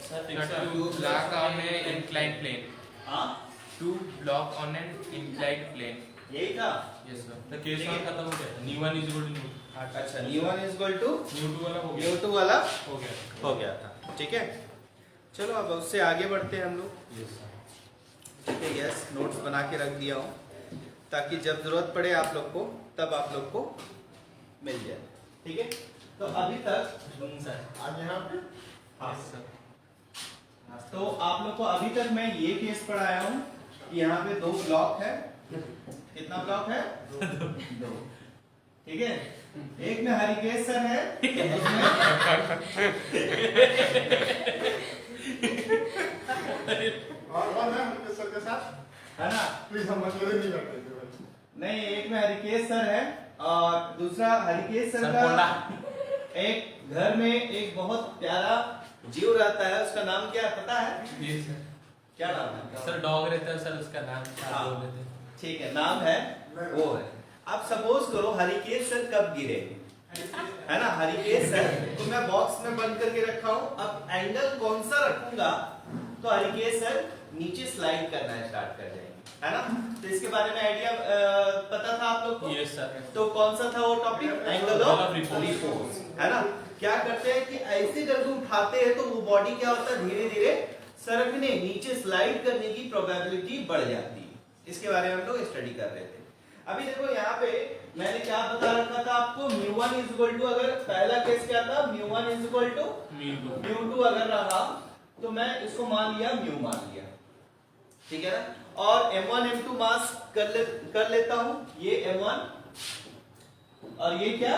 To block on an inclined plane. हाँ To block on an inclined plane. यही था। Yes sir. तो case one खत्म हो गया। न्यू1 इज इक्वल टू अच्छा न्यू1 इज इक्वल टू न्यू2 वाला हो गया। न्यू2 वाला हो गया था। ठीक है, चलो अब उससे आगे बढ़ते हैं हम लोग। Yes sir. ठीक है, यस नोट्स बना के रख दिया हूँ ताकि जब जरूरत पड़े आप लोग को तब आप लोग को मिल जाए। ठीक है, तो अभी तक सर आज यहाँ पे हाँ सर। तो आप लोग को अभी तक मैं ये केस पढ़ाया हूँ कि यहाँ पे 2 ब्लॉक है। कितना ब्लॉक है? 2। ठीक है, एक में हरिकेश सर है, और है उनके सर के साथ है ना? प्लीज हम मतलब नहीं करते थे। नहीं, एक में हरिकेश सर है और दूसरा हरिकेश सर का एक घर में एक बहुत प्यारा जीव रहता है, उसका नाम क्या है पता है? ये सर। क्या नाम है? सर डॉग रहता है सर, उसका नाम क्या हाँ। बोल रहे थे? ठीक है, नाम है वो है। अब सपोज करो हरिकेश सर कब गिरे, है ना? हरिकेश सर तो मैं बॉक्स में बंद करके रखा हूँ। अब एंगल कौन सा रखूंगा तो हरिकेश सर नीचे स्लाइड करना स्टार्ट कर जाएंगे, है ना? तो इसके बारे में आइडिया पता था आप लोग को? Yes sir. तो कौन सा था वो topic? Angle of repose. Repose, है ना? क्या करते हैं कि ऐसे करके उठाते हैं तो वो बॉडी क्या होता है, धीरे धीरे सरकने नीचे स्लाइड करने की प्रोबेबिलिटी बढ़ जाती है। इसके बारे में हम लोग स्टडी कर रहे थे। अभी देखो यहाँ पे मैंने क्या बता रखा था आपको, μ1 इज इक्वल टू, अगर पहला केस क्या था, μ1 इज इक्वल टू μ2 अगर रहा तो मैं इसको मान लिया μ मान लिया। ठीक है ना? और m1 m2 मास कर लेता हूं, ये m1 और ये क्या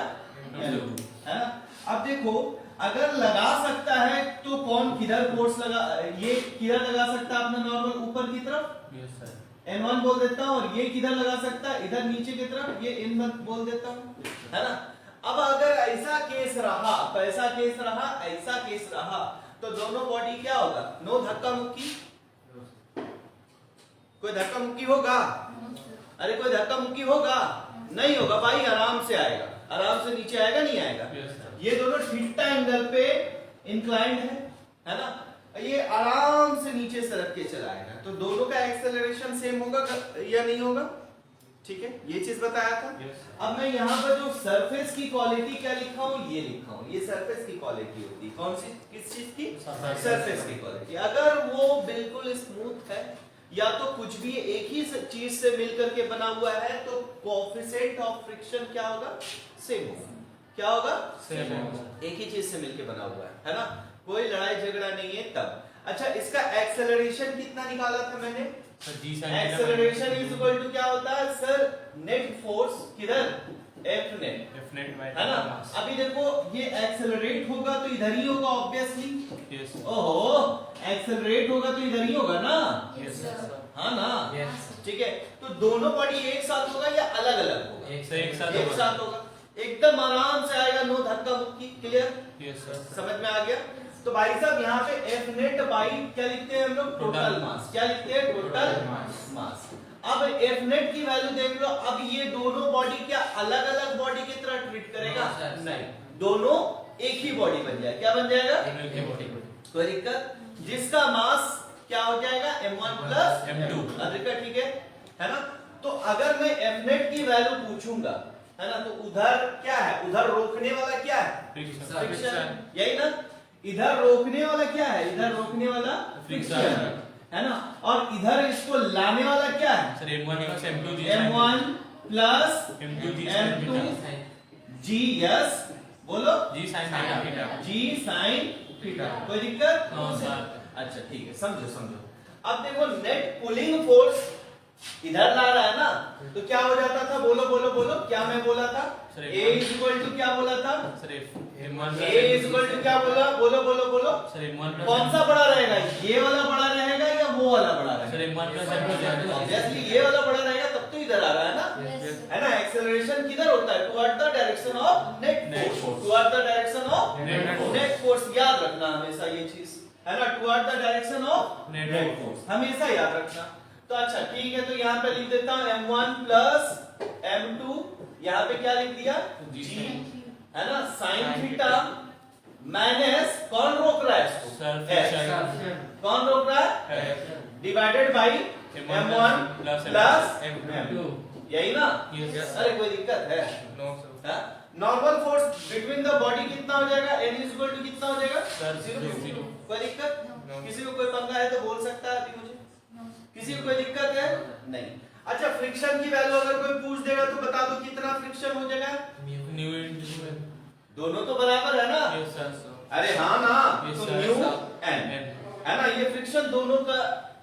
m2, है ना? अब देखो अगर लगा सकता है तो कौन किधर फोर्स लगा, ये किधर लगा सकता है अपना नॉर्मल ऊपर की तरफ, यस सर। n1 बोल देता हूं, और ये किधर लगा सकता है इधर नीचे की तरफ, ये n1 बोल देता हूं, है ना? अब अगर ऐसा केस रहा तो ऐसा केस रहा, ऐसा केस रहा तो दोनों बॉडी क्या होगा, नो धक्का मुक्की। कोई धक्का मुक्की होगा? अरे कोई धक्का मुक्की होगा? नहीं होगा भाई, आराम से आएगा, आराम से नीचे आएगा, नहीं आएगा? ये दोनों थीटा एंगल पे इंक्लाइंड है ना? ये आराम से नीचे सरक के चला आएगा, तो दोनों का एक्सेलरेशन सेम होगा या नहीं होगा? ठीक है, ये चीज बताया था। अब मैं यहाँ पर जो सरफेस की क्वालिटी क्या लिखा हूँ, ये लिखा हूँ, ये सरफेस की क्वालिटी होती है। कौन सी, किस चीज की? सरफेस की क्वालिटी। अगर वो बिल्कुल स्मूथ है या तो कुछ भी एक ही चीज से मिलकर के बना हुआ है तो कोएफिशिएंट ऑफ फ्रिक्शन क्या होगा, सेम होगा। क्या होगा? सेम होगा। एक ही चीज से मिलकर बना हुआ है ना? कोई लड़ाई झगड़ा नहीं है तब। अच्छा, इसका एक्सेलरेशन कितना निकाला था मैंने? एक्सेलरेशन इज इक्वल टू क्या होता है सर, नेट फोर्स किधर, एफ नेट, है ना? अभी देखो ये एक्सेलरेट होगा तो इधर ही होगा ऑब्वियसली। यस। ओहो, एक्सेलरेट होगा तो इधर ही होगा ना? Yes sir. हाँ ना? यस। ठीक है, तो दोनों बॉडी एक साथ होगा या अलग अलग होगा? एक साथ होगा, एकदम आराम से आएगा, नो धक्का मुक्की। क्लियर? Yes sir. समझ में आ गया? तो भाई साहब यहाँ पे एफ नेट बाई क्या लिखते हैं हम लोग, टोटल मास। क्या लिखते हैं? Total mass. अब एफ नेट की वैल्यू देख लो। अब ये दोनों बॉडी क्या अलग अलग बॉडी की तरह ट्रीट करेगा? नहीं, दोनों एक ही बॉडी बन जाएगा। क्या बन जाएगा? कोई दिक्कत? जिसका मास क्या हो जाएगा, m1 प्लस m2। ठीक है ना? तो अगर मैं एफ नेट की वैल्यू पूछूंगा, है ना, तो उधर क्या है, उधर रोकने वाला क्या है, फ्रिक्शन, यही ना? इधर रोकने वाला क्या है, इधर रोकने वाला फ्रिक्शन, है ना? और इधर इसको लाने वाला क्या है sir, m1 plus m2 g, yes बोलो, g sine theta. g sin theta. कोई दिक्कत? No sir. अच्छा ठीक है, समझो। अब देखो नेट पुलिंग फोर्स इधर ला रहा है ना, तो क्या हो जाता था, बोलो क्या मैं बोला था? A इज इक्वल टू क्या बोला था sir? A is equal to क्या बोला, बोलो सर m1 कौन सा बड़ा रहेगा, ये वाला बड़ा रहेगा या वो वाला बड़ा रहेगा? सर m1 ऑब्वियसली ये वाला बड़ा रहेगा, तब तो इधर आ रहा है ना, है ना? एक्सेलरेशन किधर होता है, toward the direction of net force, toward the direction of net force. याद रखना हमेशा ये चीज, है ना? Toward the direction of net force, हमेशा याद रखना। तो अच्छा ठीक है, तो यहाँ पे लिख देता हूँ m1 प्लस m2, यहाँ पे क्या लिख दिया, g, है ना? साइन थीटा माइनस कौन रोक रहा है इसको? Sir S। फ्रिक्शन कौन रोक रहा है? Divided by m1 plus m2, यही ना? Yes. अरे कोई दिक्कत है? No sir normal force between the body कितना हो जाएगा? n इज इक्वल टू कितना हो जाएगा? सर 0 कोई दिक्कत? No. किसी को कोई पंगा है तो बोल सकता है अभी मुझे। किसी को कोई दिक्कत है? नहीं। अच्छा, फ्रिक्शन की वैल्यू अगर कोई पूछ देगा तो बता दो कितना फ्रिक्शन हो जाएगा? न्यू इंटू दोनों तो बराबर है ना? यस सर अरे हाँ ना, Yes, तो sir. New N. एन है ना? ये फ्रिक्शन दोनों का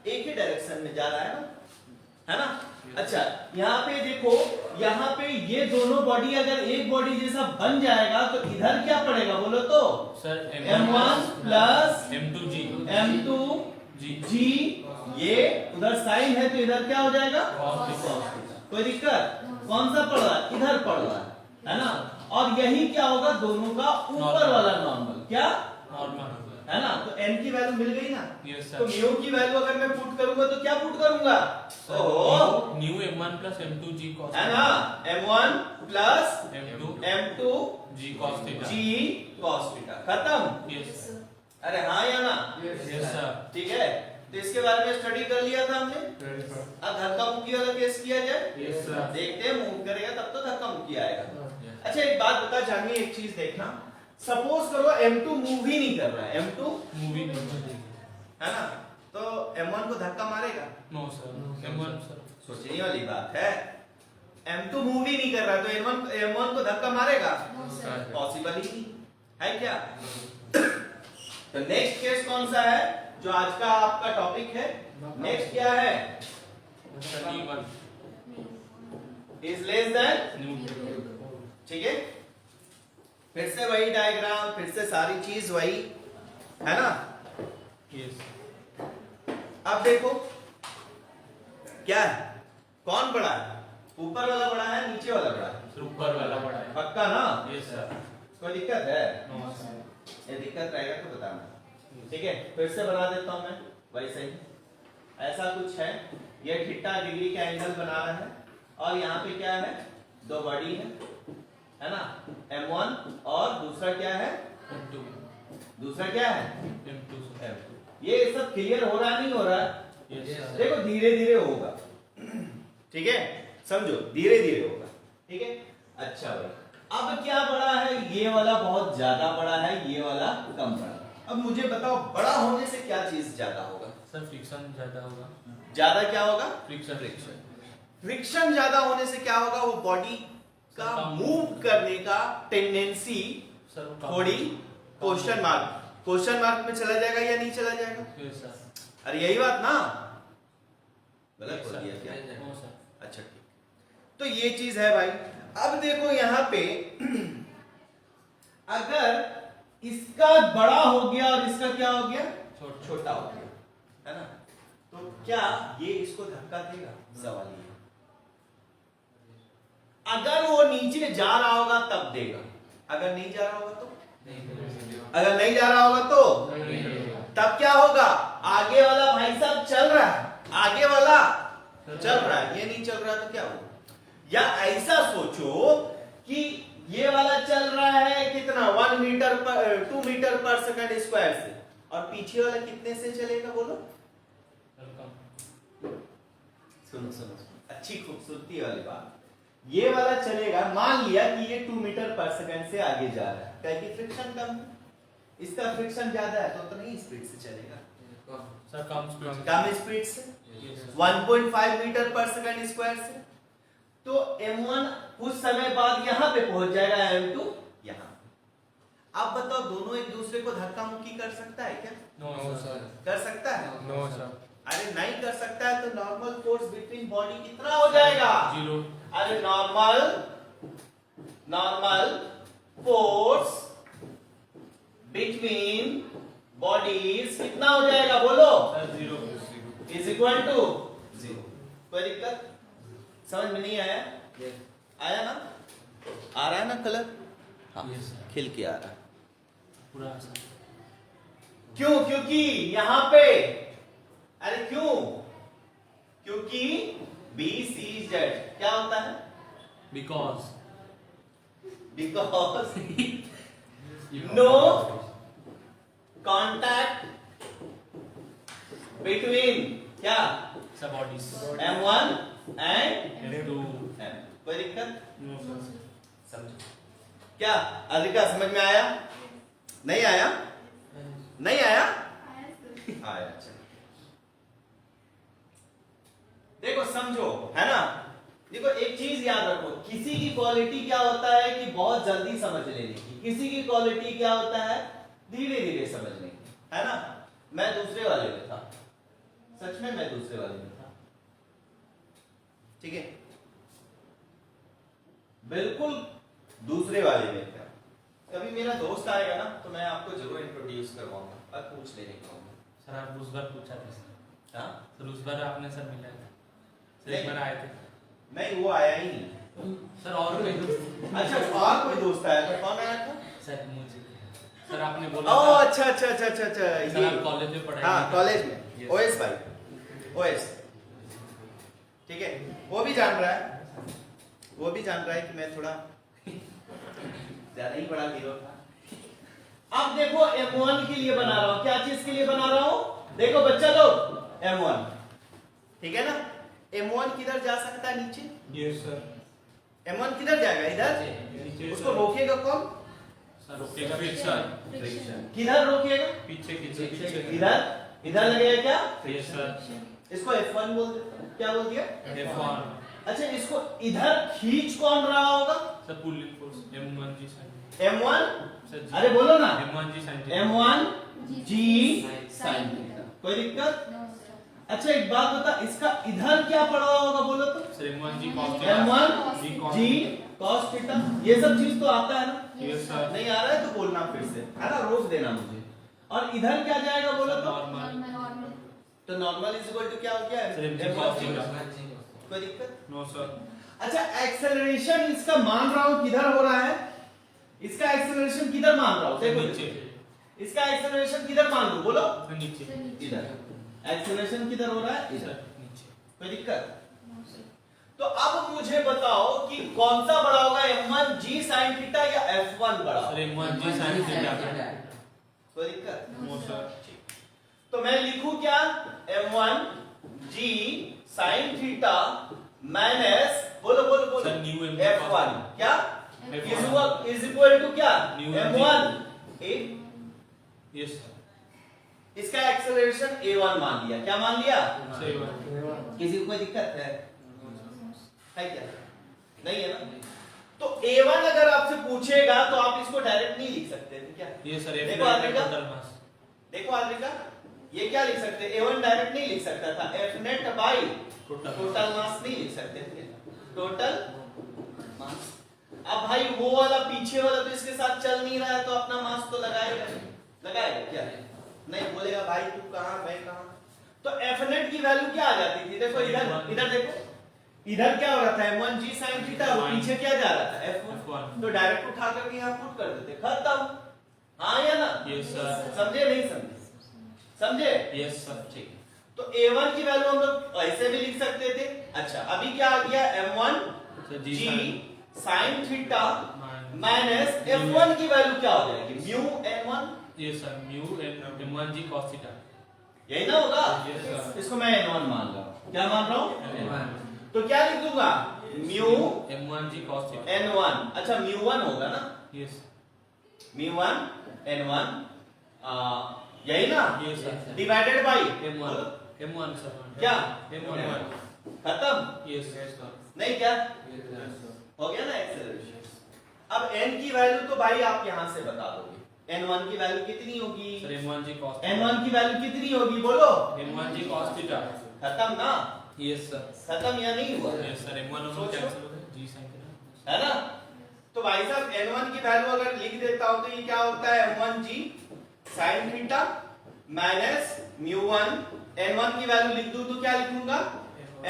एक ही डायरेक्शन में जा रहा है ना, है ना? अच्छा, यहाँ पे देखो, यहाँ पे ये दोनों बॉडी अगर एक बॉडी जैसा बन जाएगा तो इधर क्या पड़ेगा बोलो तो? Sir m1 plus m2g m2 g, ये उधर साइन है तो इधर क्या हो जाएगा? कोई दिक्कत? कौन सा पड़ रहा है? इधर पड़ रहा है ना? और यही क्या होगा? दोनों का ऊपर वाला नॉर्मल क्या नॉर्मल है ना? तो n की वैल्यू मिल गई ना? यस तो सर म्यू की वैल्यू अगर मैं पुट करूंगा तो क्या पुट करूंगा? ओहो, new m1 plus m2g cos है ना? m1 plus m2 m2 g cos theta g cos theta, खत्म? यस अरे हाँ या ना? यस सर ठीक है, तो इसके बारे में स्टडी कर लिया था हमने। अब धक्का मुक्की वाला केस किया जाए? यस सर देखते हैं, मूव करेगा तब तो धक्का मुक्की आएगा। अच्छा, एक बात बता जानिए, एक चीज देखना, सपोज करो m2 मूव ही नहीं कर रहा है, m2 मूवी नहीं है ना, तो m1 को धक्का मारेगा? नो सर m1 सर सोचने वाली बात है। m2 मूव ही नहीं कर रहा तो m1 को धक्का मारेगा? पॉसिबल ही नहीं है क्या? तो नेक्स्ट केस कौन सा है जो आज का आपका टॉपिक है? नेक्स्ट क्या है? n1 इज लेस देन, ठीक है? फिर से वही डायग्राम, फिर से सारी चीज वही है ना? यस अब देखो क्या है, कौन बड़ा है? ऊपर वाला बड़ा है, नीचे वाला बड़ा है? ऊपर वाला बड़ा है पक्का ना? यस सर कोई दिक्कत है? नो सर ये दिक्कत रहेगा तो बताना, ठीक है? फिर से बना देता हूं मैं वैसे ही। ऐसा कुछ है, ये थीटा डिग्री का एंगल बना रहा है और यहाँ पे क्या है? दो बॉडी है ना? m1 और दूसरा क्या है? m2 दूसरा क्या है? m2 sir m2। ये सब क्लियर हो रहा नहीं हो रहा? यस सर देखो धीरे धीरे होगा, ठीक है? समझो, धीरे धीरे होगा, ठीक है? अच्छा भाई, अब क्या बड़ा है? ये वाला बहुत ज्यादा बड़ा है, ये वाला कम बड़ा है। अब मुझे बताओ, बड़ा होने से क्या चीज ज्यादा होगा? सर फ्रिक्शन ज्यादा होगा ज्यादा क्या होगा? फ्रिक्शन फ्रिक्शन ज्यादा होने से क्या होगा? वो बॉडी का मूव करने का टेंडेंसी सर थोड़ी क्वेश्चन मार्क में चला जाएगा या नहीं चला जाएगा? यस सर अरे यही बात ना? गलत बोल दिया क्या? नो सर अच्छा ठीक, तो ये चीज है भाई। अब देखो यहाँ पे अगर इसका बड़ा हो गया और इसका क्या हो गया? छोटा हो गया, है ना? तो क्या ये इसको धक्का देगा? सवाल ये। अगर वो नीचे जा रहा होगा तब देगा, अगर नहीं जा रहा होगा तो? अगर नहीं जा रहा होगा तो तब क्या होगा? आगे वाला भाई साहब चल रहा है, आगे वाला चल रहा है, ये नहीं चल रहा तो क्या होगा? या ऐसा सोचो कि ये वाला चल रहा है कितना? 2 मीटर पर सेकंड स्क्वायर से, और पीछे वाला कितने से चलेगा बोलो? सुनो सुनो, अच्छी खूबसूरती वाली बात, ये वाला चलेगा, मान लिया कि ये 2 मीटर पर सेकंड से आगे जा रहा है, क्या कि फ्रिक्शन कम है, इसका फ्रिक्शन ज्यादा है तो नहीं स्पीड से चलेगा, सर कम स्पीड से 1.5 मीटर पर सेकंड स्क्वायर से। तो m1 कुछ समय बाद यहां पे पहुंच जाएगा, m2 यहां। अब बताओ, दोनों एक दूसरे को धक्का मुक्की कर सकता है क्या? नो सर कर सकता है? नो सर अरे नहीं कर सकता है तो नॉर्मल फोर्स बिटवीन बॉडी कितना हो जाएगा? 0। अरे नॉर्मल फोर्स बिटवीन बॉडीज कितना हो जाएगा बोलो? Sir 0 is equal to 0। कोई दिक्कत? समझ में नहीं आया? आया ना? आ रहा है ना कलर? हाँ, Yes, sir. खिल के आ रहा है। पूरा सर क्यों? क्योंकि यहां पे, अरे क्यों? क्योंकि BCZ क्या होता है? Because because no contact between क्या सब bodies M1 and M2 M। कोई दिक्कत? नो सर समझो क्या अधिका समझ में आया? नहीं आया? नहीं आया? आया। अच्छा देखो समझो, है ना? देखो एक चीज याद रखो, किसी की क्वालिटी क्या होता है कि बहुत जल्दी समझ लेने की, किसी की क्वालिटी क्या होता है धीरे धीरे समझने की, है ना? मैं दूसरे वाले में था, सच में मैं दूसरे वाले में था, ठीक है, बिल्कुल दूसरे वाले में था। कभी मेरा दोस्त आएगा ना तो मैं आपको जरूर इंट्रोड्यूस करवाऊंगा और पूछ लेने कहूंगा। सर आप उस बार पूछा था सर। हाँ सर उस बार आपने सर मिला था सर, एक नहीं। बार आए थे नहीं, वो आया ही नहीं। सर। और कोई दोस्त? अच्छा और कोई दोस्त आया था? कौन आया था? सर मुझे सर आपने बोला ओ था अच्छा अच्छा अच्छा अच्छा अच्छा सर ये आप कॉलेज में पढ़ाई हाँ की थी। कॉलेज में Yes. ओएस भाई ओएस, ठीक है, वो भी जान रहा है, वो भी जान रहा है कि मैं थोड़ा ज्यादा ही बड़ा हीरो था। अब देखो M1 के लिए बना रहा हूं, क्या चीज के लिए बना रहा हूं? देखो बच्चा लोग M1, ठीक है ना? M1 किधर जा सकता है? नीचे। Yes sir. M1 किधर जाएगा? इधर। नीचे उसको सर। रोकेगा कौन? सर रोकेगा फ्रिक्शन। किधर रोकेगा? पीछे पीछे इधर। इधर लगेगा क्या? Yes sir. इसको F1 बोल दे, क्या बोल दिया? F1 अच्छा इसको इधर खींच कौन रहा होगा? Sir pulling force M1 g sine M1, sir ji. अरे बोलो ना। M1 g sine M1 G sin theta. कोई दिक्कत? अच्छा एक बात बता, इसका इधर क्या पड़ रहा होगा बोलो तो? सर M1 जी cos theta. M1 G cos theta. ये सब चीज तो आता है ना? Yes sir. नहीं आ रहा है तो बोलना फिर से, है ना? रोक देना मुझे। और इधर क्या जाएगा बोलो तो? नॉर्मल। तो नॉर्मल इज इक्वल टू क्या हो गया? Sir M1 cos theta. कोई दिक्कत? No sir. अच्छा एक्सेलरेशन इसका मान रहा हूं किधर हो रहा है? इसका एक्सेलरेशन किधर मान रहा हूं? देखो नीचे। इसका एक्सेलरेशन किधर मान लूं बोलो? सर नीचे। इधर। एक्सेलरेशन किधर हो रहा है? सर इधर। नीचे। कोई दिक्कत? तो अब मुझे बताओ कि कौन सा बड़ा होगा, M1 G sin थीटा या F1 बड़ा? Sir M1 g sine theta. कोई दिक्कत? No sir. तो मैं लिखूं क्या? M1 G sin theta minus बोलो बोलो बोलो सर न्यू F1 क्या F1 इज इक्वल टू क्या? New M1 A। Yes sir. इसका एक्सेलरेशन A1 मान लिया, क्या मान लिया? सही बात। किसी को कोई दिक्कत है क्या? नहीं है ना? तो A1 अगर आपसे पूछेगा तो आप इसको डायरेक्ट नहीं लिख सकते थे क्या? ये सर देखो आद्रिका, टोटल मास। देखो आद्रिका, ये क्या लिख सकते? A1 डायरेक्ट नहीं लिख सकता था, F net by total mass नहीं लिख सकते थे, टोटल मास। अब भाई वो वाला पीछे वाला तो इसके साथ चल नहीं रहा है, तो अपना मास तो लगाएगा क्या? नहीं बोलेगा भाई तू कहां मैं कहां। तो F नेट की वैल्यू क्या आ जाती थी? देखो इधर देखो, इधर क्या हो रहा था? M1 G sin थीटा, और पीछे क्या जा रहा था? F1। तो डायरेक्ट उठा करके यहां पुट कर देते, खत्म। हाँ या ना? Yes sir. समझे नहीं समझे? समझे? Yes sir. ठीक है। तो A1 की वैल्यू हम लोग ऐसे भी लिख सकते थे। अच्छा अभी क्या आ गया? M1 सर G जी sin थीटा माइनस F1 की वैल्यू क्या हो जाएगी? Mu N1। Yes sir mu M1 जी cos थीटा। यही ना होगा? Yes sir. इसको मैं N1 मान रहा हूं। क्या मान रहा हूं? M1 तो क्या लिख दूंगा? म्यू M1 जी cos थीटा। N1। अच्छा म्यू1 होगा ना? यस म्यू1 N1 यही ना? Yes sir. Divided by M1 sir. क्या? M1 खत्म? Yes sir. नहीं क्या? हो गया ना एक्सेलरेशन। अब n की वैल्यू तो भाई आप यहां से बता दोगे। n1 की वैल्यू कितनी होगी? सर M1 जी cos n1 की वैल्यू कितनी होगी बोलो? M1 जी cos थीटा। खत्म ना? Yes sir. खत्म या नहीं हुआ? यस सर M1 और सोचो। कैंसिल हो गए जी sin थीटा। है ना? तो भाई साहब n1 की वैल्यू अगर लिख देता हूं तो ये क्या होता है? M1 G sin theta minus mu one. n1 की वैल्यू लिख दूं तो क्या लिखूंगा?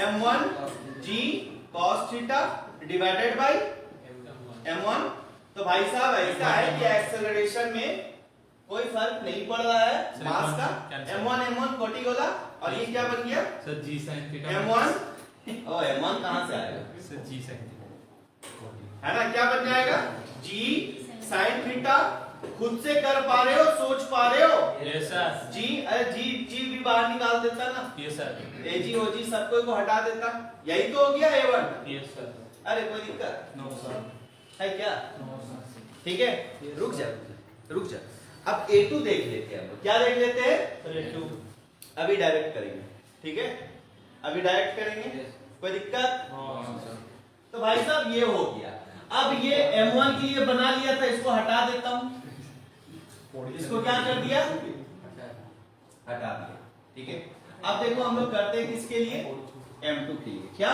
M1 G cos theta divided by M1। तो भाई साहब ऐसा है कि एक्सेलरेशन में कोई फर्क नहीं पड़ रहा है मास का। M1 कोटि गोला, और ये क्या बन गया? सर जी sin थीटा। M1 ओ M1 कहां से आएगा? सर जी sin थीटा। है ना? क्या बन जाएगा? G sin थीटा खुद से कर पा रहे हो, सोच पा रहे हो? Yes sir. जी, अरे जी जी भी बाहर निकाल देता ना, यस सर। एजी ओजी सबको को हटा देता, यही तो हो गया A1। Yes sir. अरे कोई दिक्कत नो सर। है क्या? No sir. ठीक है, रुक जा रुक जा। अब A2 देख लेते हैं हम लोग। क्या देख लेते हैं? सर A2 अभी डायरेक्ट करेंगे, ठीक है, अभी डायरेक्ट करेंगे, कोई दिक्कत? No sir. तो भाई साहब ये हो गया। अब ये M1 के लिए बना लिया था, इसको हटा देता हूं, इसको क्या कर दिया? हटा दिया, ठीक है। अब देखो हम लोग करते हैं किसके लिए? M2 के लिए। क्या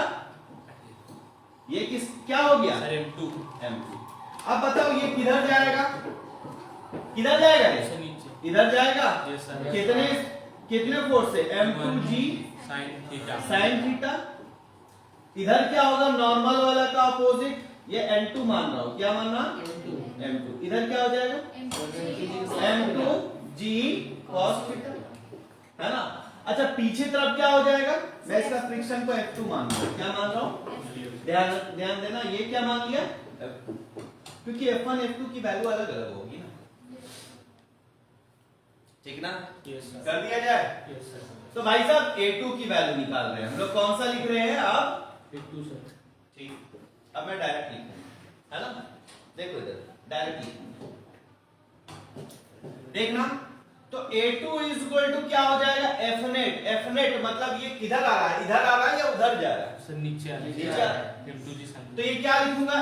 ये किस क्या हो गया? Sir M2। M2। अब बताओ ये किधर जाएगा? किधर जाएगा ये? सर नीचे। इधर जाएगा। Yes sir. कितने कितने फोर्स से? M2G sine theta. Sine theta. इधर क्या होगा? नॉर्मल वाला का अपोजिट, ये N2 मान रहा हूं। क्या मान रहा? M2। इधर क्या हो जाएगा? M2G cos थीटा, है ना? अच्छा पीछे तरफ क्या हो जाएगा? मैं इसका फ्रिक्शन को F2 मान रहा हूं। क्या मान रहा हूं? ध्यान ध्यान देना, ये क्या मान लिया? F2। क्योंकि F1 F2 की वैल्यू अलग अलग होगी ना, ठीक ना? Yes sir. कर दिया जाए। Yes sir. तो भाई साहब A2 की वैल्यू निकाल रहे हैं हम लोग। कौन सा लिख रहे हैं आप? A2 sir. ठीक, अब मैं डायरेक्ट लिखूंगा, है ना? देखो इधर डायरेक्ट लिखूंगा, देखना। तो A2 इज इक्वल टू क्या हो जाएगा? F net. F नेट मतलब ये किधर आ रहा है? इधर आ रहा है या उधर जा रहा है? सर नीचे आ रहा है। नीचे आ रहा है। M2G sign. तो ये क्या लिखूंगा?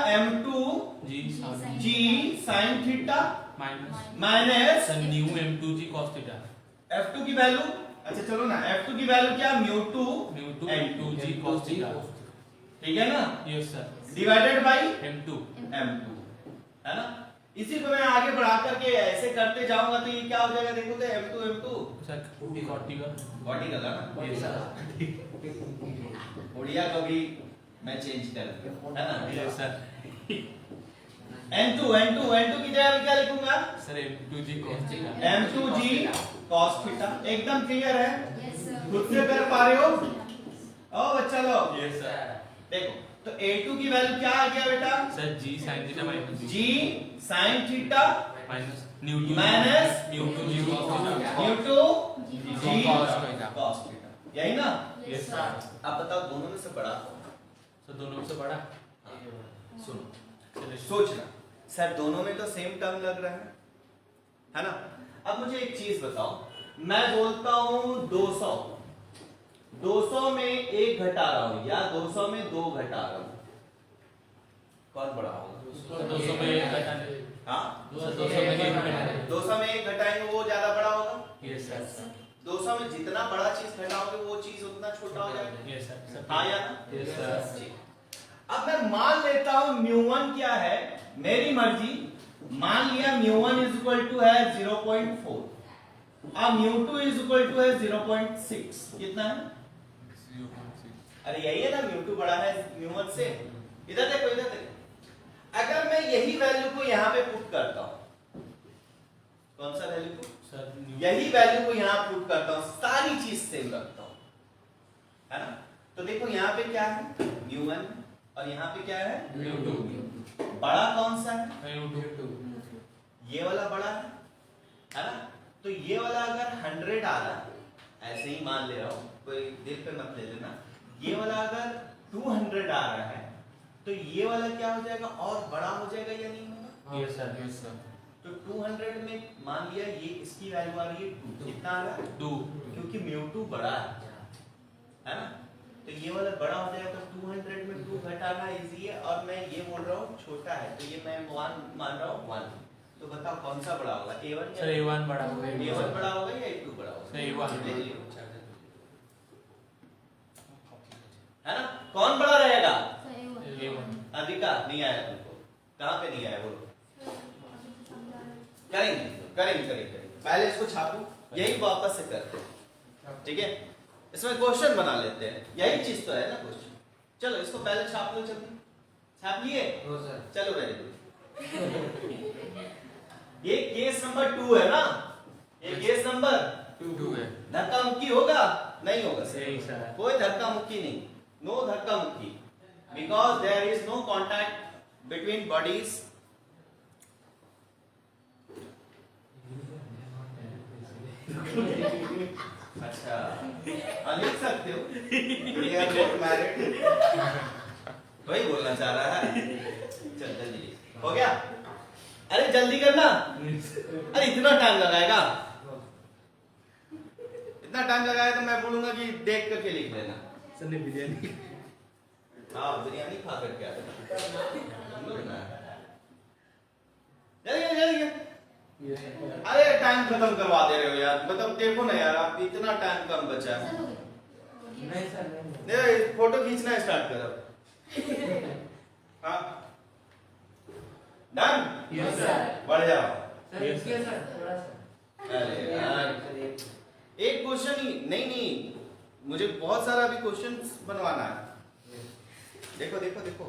G sine. M2G sin theta minus minus sir mu M2G cos theta. F2 की वैल्यू, अच्छा चलो ना, F2 की वैल्यू क्या? μ2 न्यू M2G cos थीटा। ठीक है ना? Yes sir. Divided by M2। M2, है ना? इसी को मैं आगे बढ़ा करके ऐसे करते जाऊंगा तो ये क्या हो जाएगा? देखो तो M2 सर कॉर्टिकल। वर्टिकल है ना? Yes sir. उड़िया को भी मैं चेंज कर दिया, है ना? Yes sir. N2 की जगह क्या लिखूंगा? Sir M2G cos theta. M2G cos theta. एकदम क्लियर है? खुद से कर पा रहे हो? ओ बच्चा लोग यस सर। देखो, तो A2 की वैल्यू क्या आ गया बेटा? Sir G sin theta minus G sin theta minus mu minus M2G cos theta. μ2 G cos theta. cos theta, यही ना? Yes sir. अब बताओ दोनों में से बड़ा कौन है? सर दोनों से बड़ा। सुनो, चलिए सोचना, सर दोनों में तो सेम टर्म लग रहा है ना? अब मुझे एक चीज बताओ, मैं बोलता हूं 200 में एक घटा रहा हूं या 200 में दो घटा रहा हूं, कौन बड़ा होगा? 200 में एक घटाने। हाँ, 200 में एक घटाने। 200 में एक घटाएंगे वो ज्यादा बड़ा होगा। Yes sir. 200 में जितना बड़ा चीज घटाओगे वो चीज उतना छोटा हो जाएगा। Yes sir. हाँ या ना? Yes sir. जी। अब मैं मान लेता हूं μ1 क्या है, मेरी मर्जी, मान लिया μ1 इज इक्वल टू है 0.4 और μ2 इज इक्वल टू है 0.6। कितना है? 0.6। अरे यही है ना, μ2 बड़ा है μ1 से। इधर देखो, इधर देखो, अगर मैं यही वैल्यू को यहां पे पुट करता हूं, कौन सा वैल्यू को? सर यही वैल्यू को यहां पुट करता हूं, सारी चीज सेम रखता हूं, है ना? तो देखो यहां पे क्या है? μ1 और यहाँ पे क्या है? μ2। बड़ा कौन सा है? μ2। ये वाला बड़ा है ना? तो ये वाला अगर 100 आ रहा है, ऐसे ही मान ले रहा हूं, कोई दिल पे मत ले लेना, ये वाला अगर 200 आ रहा है तो ये वाला क्या हो जाएगा? और बड़ा हो जाएगा या नहीं होगा? Yes sir. Yes sir. तो 200 में मान लिया ये इसकी वैल्यू आ रही है 2, कितना आ रहा है? 2। क्योंकि μ2 बड़ा है ना? तो ये वाला बड़ा हो जाएगा, 200 में 2 घटाना इजी है, और मैं ये बोल रहा हूँ छोटा है, तो ये मैं 1 मान रहा हूँ 1। तो बताओ कौन सा बड़ा होगा? A1 सर A1 बड़ा होगा। A1 बड़ा होगा या A2 बड़ा होगा? Sir A1। ले लियो। है ना? कौन बड़ा रहेगा? A1। अधिका नहीं आया तुमको? कहाँ पे नहीं आया बोलो? करेंगे करेंगे करेंगे, पहले इसको छापू, यही वापस से करते हैं, ठीक है? इसमें क्वेश्चन बना लेते हैं, यही चीज तो है ना क्वेश्चन। चलो इसको पहले छाप लो, जल्दी छाप लिए? चलो वेरी गुड। ये केस नंबर 2 है ना? ये केस नंबर 2 है। धक्का मुक्की होगा? नहीं होगा सही सर। कोई धक्का मुक्की नहीं, नो धक्का मुक्की, because there is no contact between bodies. अच्छा लिख सकते हो We are not married। वही बोलना चाह रहा है। चल जल्दी हो गया। अरे जल्दी करना। अरे इतना टाइम लगाएगा, इतना टाइम लगाया तो मैं बोलूंगा कि देख करके लिख लेना। सर ने बिरयानी हाँ बिरयानी खा करके आ जाना। जल्दी जल्दी। अरे टाइम खत्म करवा दे रहे हो यार, मतलब देखो ना यार, आप इतना टाइम कम बचा है। फोटो खींचना स्टार्ट करो। हाँ डन। Yes sir. बढ़ जाओ। Yes sir. अरे यार एक क्वेश्चन ही नहीं नहीं, मुझे बहुत सारा अभी क्वेश्चन बनवाना है। देखो देखो देखो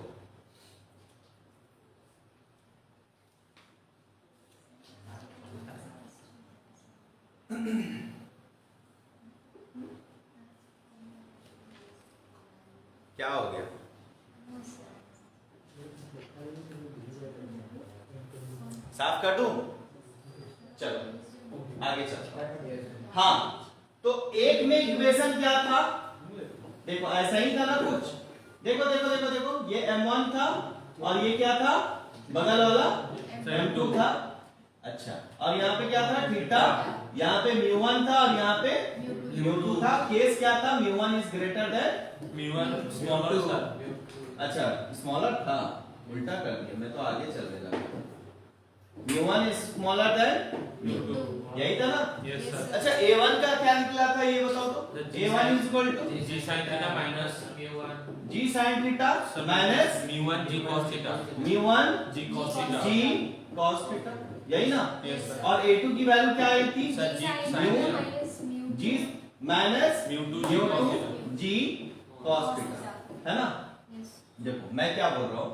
क्या हो गया? साफ कर दूं? चलो आगे चलते हैं। हाँ तो एक में इक्वेशन क्या था? देखो ऐसा ही था ना कुछ। देखो देखो देखो देखो, ये m1 था और ये क्या था? बगल वाला m2 था। अच्छा और यहाँ पे क्या था? थीटा। यहाँ पे μ1 था और यहाँ पे μ2 था। केस क्या था? μ1 is greater than μ1 smaller sir. अच्छा स्मॉलर था, उल्टा कर दिया मैं तो, आगे चल रहा था। μ1 इज स्मॉलर देन μ2 यही था ना? Yes sir. अच्छा a1 का क्या निकला था ये बताओ तो? a1 is equal to g sin theta minus a1 g sin theta minus μ1 g cos theta μ1 g cos theta g cos theta, यही ना? Yes sir. और a2 की वैल्यू क्या आई थी? Sir g sin g minus μ2 g cos theta. g cos theta, है ना? देखो मैं क्या बोल रहा हूँ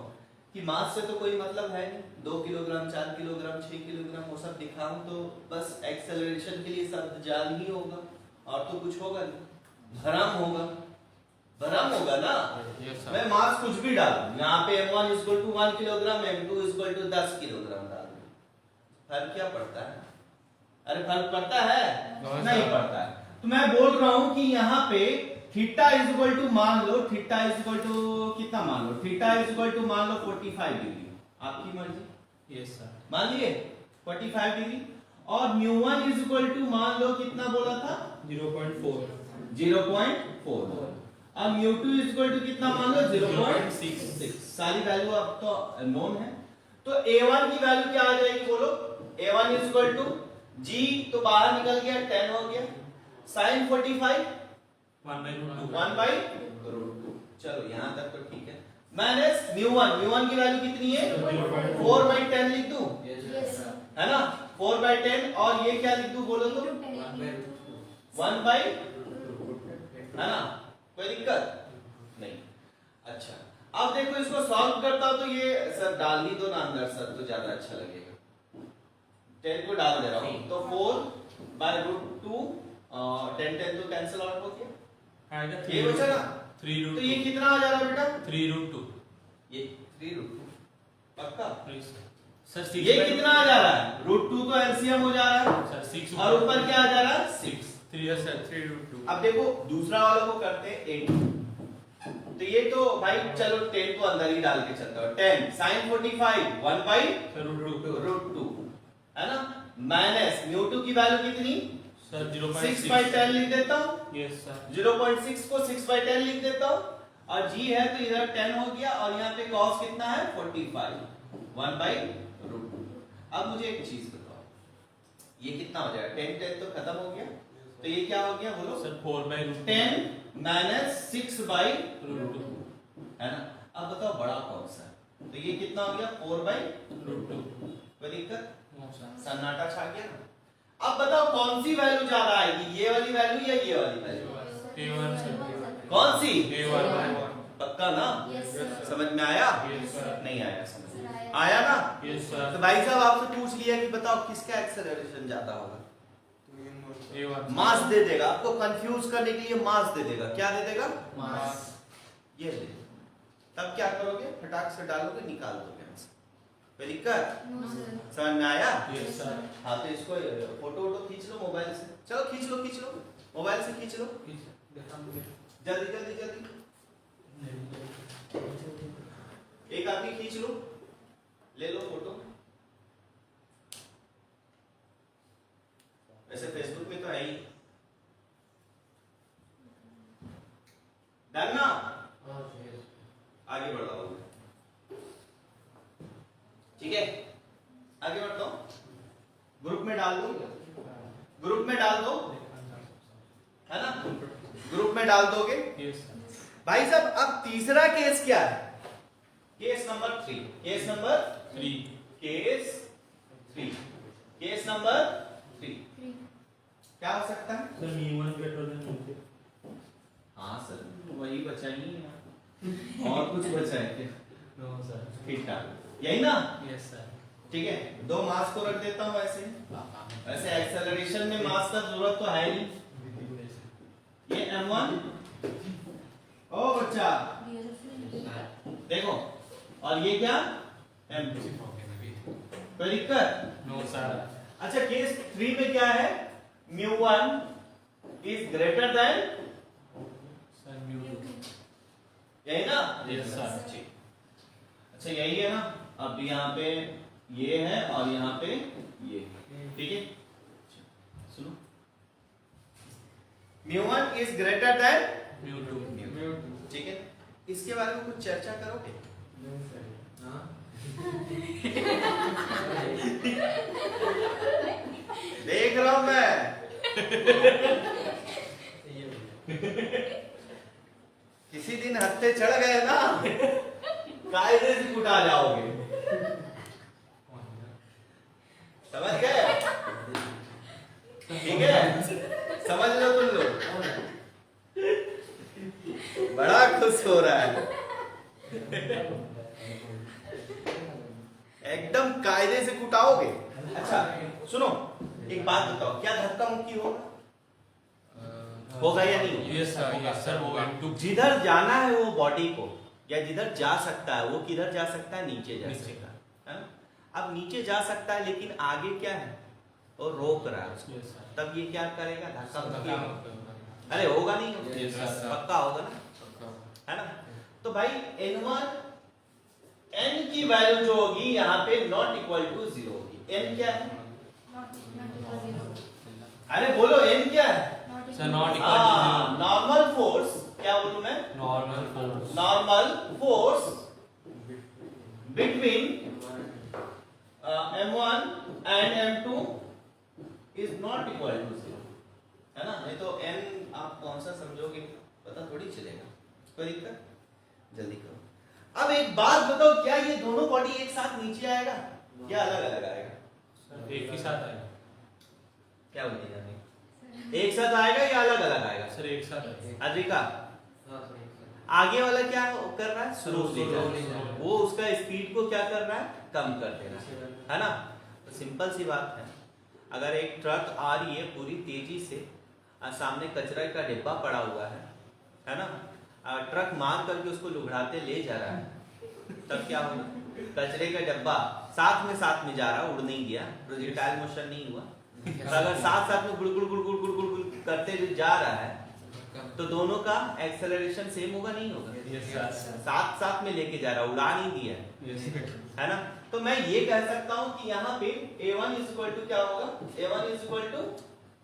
कि मास से तो कोई मतलब है नहीं, 2 किलोग्राम 4 किलोग्राम 6 किलोग्राम वो सब दिखाऊं तो बस एक्सेलरेशन के लिए सब जाल ही होगा और तो कुछ होगा नहीं, भरम होगा, भरम होगा ना। Yes sir. मैं मास कुछ भी डालूं, यहाँ पे m1 equal to 1 kilogram, m2 equal to 10 kilogram डाल दूं, फर्क क्या पड़ता है? अरे फर्क पड़ता है? नहीं पड़ता है। तो मैं बोल रहा हूँ कि यहाँ पे थीटा इज इक्वल टू मान लो, थीटा इज इक्वल टू कितना मान लो? थीटा इज इक्वल टू मान लो 45 डिग्री, आपकी मर्जी। Yes sir. मान लिए 45 डिग्री। और μ1 इज इक्वल टू मान लो कितना बोला था? 0.4 0.4। अब μ2 इज इक्वल टू कितना मान लो? 0.66। सारी वैल्यू अब तो नोन है। तो a1 की वैल्यू क्या आ जाएगी बोलो? a1 is equal to g तो बाहर निकल गया 10 हो गया, sin 45 1/√2। चलो यहां तक तो ठीक है। माइनस μ1 की वैल्यू कितनी है? 4/10 लिख दूं, है ना? 4/10 और ये क्या लिख दूं बोलो तो? 1/, है ना? कोई दिक्कत नहीं। अच्छा अब देखो इसको सॉल्व करता हूं तो ये सर डाल ही दो ना अंदर सर, तो ज्यादा अच्छा लगेगा। 10 को डाल दे रहा हूं तो 4/√2 10 तो कैंसिल आउट हो गया, ये बचा ना? 3√2। तो ये कितना आ जा रहा है बेटा? 3√2। ये 3√2 पक्का? सर ये कितना आ जा रहा है? √2 तो एलसीएम हो जा रहा है सर 6 और ऊपर क्या आ जा रहा है? 6। 3 सर 3√2। अब देखो दूसरा वाला को करते हैं 8। तो ये तो भाई चलो 10 को अंदर ही डाल के चलता है। 10 sin 45 1/√2 है ना? माइनस μ2 की वैल्यू कितनी? सर 6/10 लिख देता हूं। Yes sir. 0.6 को 6/10 लिख देता हूं और g है तो इधर 10 हो गया और यहाँ पे cos कितना है? 45 1/√2। अब मुझे एक चीज बताओ, ये कितना हो जाएगा? 10 तो खत्म हो गया, तो ये क्या हो गया बोलो? सर 4/√2 10 माइनस 6/√2 है ना? अब बताओ बड़ा कौन सा है? तो ये कितना हो गया? 4/√2। कोई दिक्कत? सन्नाटा छा गया ना? अब बताओ कौन सी वैल्यू ज्यादा आएगी, ये वाली वैल्यू या ये वाली वैल्यू? A1 sir. कौन सी? A1। पक्का ना? समझ में आया? Yes sir. नहीं आया समझ में? आया ना? यस तो सर। भाई साहब आपसे पूछ लिया कि बताओ किसका एक्सेलरेशन ज्यादा होगा? A1 मास दे देगा आपको, कंफ्यूज करने के लिए मास दे देगा। क्या दे देगा? मास। ये ले। तब क्या करोगे? फटाक से डालोगे, निकाल दोगे आंसर। कोई दिक्कत? No sir. समझ में आया? Yes sir. हाँ तो इसको फोटो वोटो खींच लो मोबाइल से, चलो खींच लो मोबाइल से खींच लो, जल्दी जल्दी जल्दी। एक आदमी खींच लो, ले लो फोटो। वैसे फेसबुक में तो है ही। डन ना? आगे बढ़ रहा हूँ, ठीक है आगे बढ़ता हूँ। ग्रुप में डाल दो, ग्रुप में डाल दो, है ना? ग्रुप में डाल दोगे? यस भाई साहब अब तीसरा केस क्या है? Case number 3, case number 3। Case 3, case number 3 क्या हो सकता है? Sir mu one greater than mu one. हाँ सर वही बचा ही है और कुछ बचा है क्या? No sir. ठीक ठाक यही ना? Yes sir. ठीक है, दो मास को रख देता हूँ ऐसे। वैसे एक्सेलरेशन में मास का जरूरत तो है नहीं। ये m1 ओ बच्चा देखो, और ये क्या m2। कोई दिक्कत? No sir. अच्छा केस 3 में क्या है? μ1 इज ग्रेटर देन, सर म्यू2। यही ना? Yes sir. ठीक। अच्छा यही है ना? अब यहाँ पे ये है और यहाँ पे ये, ठीक है? सुनो, μ1 इज ग्रेटर देन म्यू2। ठीक है? इसके बारे में कुछ चर्चा करोगे? देख रहा हूं मैं। किसी दिन हत्थे चढ़ गए ना, कायदे से कुटा जाओगे, समझ गए? ठीक है, समझ लो तुम लोग। बड़ा खुश हो रहा है, एकदम कायदे से कुटाओगे। अच्छा सुनो, एक बात बताओ, क्या धक्का मुक्की होगा या नहीं? यस सर वो m2। जिधर जाना है वो बॉडी को, या जिधर जा सकता है वो किधर जा सकता है? नीचे जा नीचे। सकता है ना? अब नीचे जा सकता है लेकिन आगे क्या है? वो रोक रहा है उसको। Yes sir. तब ये क्या करेगा? धक्का मुक्की धक्का होगा। अरे होगा नहीं? Yes sir. पक्का होगा ना, है ना? तो भाई n1 n की वैल्यू जो होगी यहाँ पे नॉट इक्वल टू 0 होगी। n क्या है? अरे बोलो n क्या है? Sir not equal to normal force, क्या बोलूं मैं? Normal force. Normal force between m1 and m2 is not equal to 0, है ना? नहीं तो n आप कौन सा समझोगे पता थोड़ी चलेगा। कोई दिक्कत? जल्दी करो। अब एक बात बताओ, क्या ये दोनों बॉडी एक साथ नीचे आएगा या अलग अलग आएगा? सर एक ही साथ आएगा। क्या बोलते हैं? एक साथ आएगा या अलग अलग आएगा? सर एक साथ आएगा। अद्रिका आगे वाला क्या कर रहा है? स्लो ले जा रहा है। वो उसका स्पीड को क्या कर रहा है? कम कर दे रहा है ना? तो सिंपल सी बात है, अगर एक ट्रक आ रही है पूरी तेजी से और सामने कचरा का डिब्बा पड़ा हुआ है ना? ट्रक मार करके उसको लुढ़ाते ले जा रहा है, तब क्या होगा? कचरे का डब्बा साथ में जा रहा, उड़ नहीं गया, प्रोजेक्टाइल मोशन नहीं हुआ। अगर साथ में गुड़ गुड़ गुड़ गुड़ गुड़ गुड़ गुड़ करते जा रहा है तो दोनों का एक्सेलरेशन सेम होगा नहीं होगा? साथ में लेके जा रहा, उड़ा नहीं दिया, है ना? तो मैं ये कह सकता हूं कि यहाँ पे a1 इज इक्वल टू क्या होगा? a1 is equal to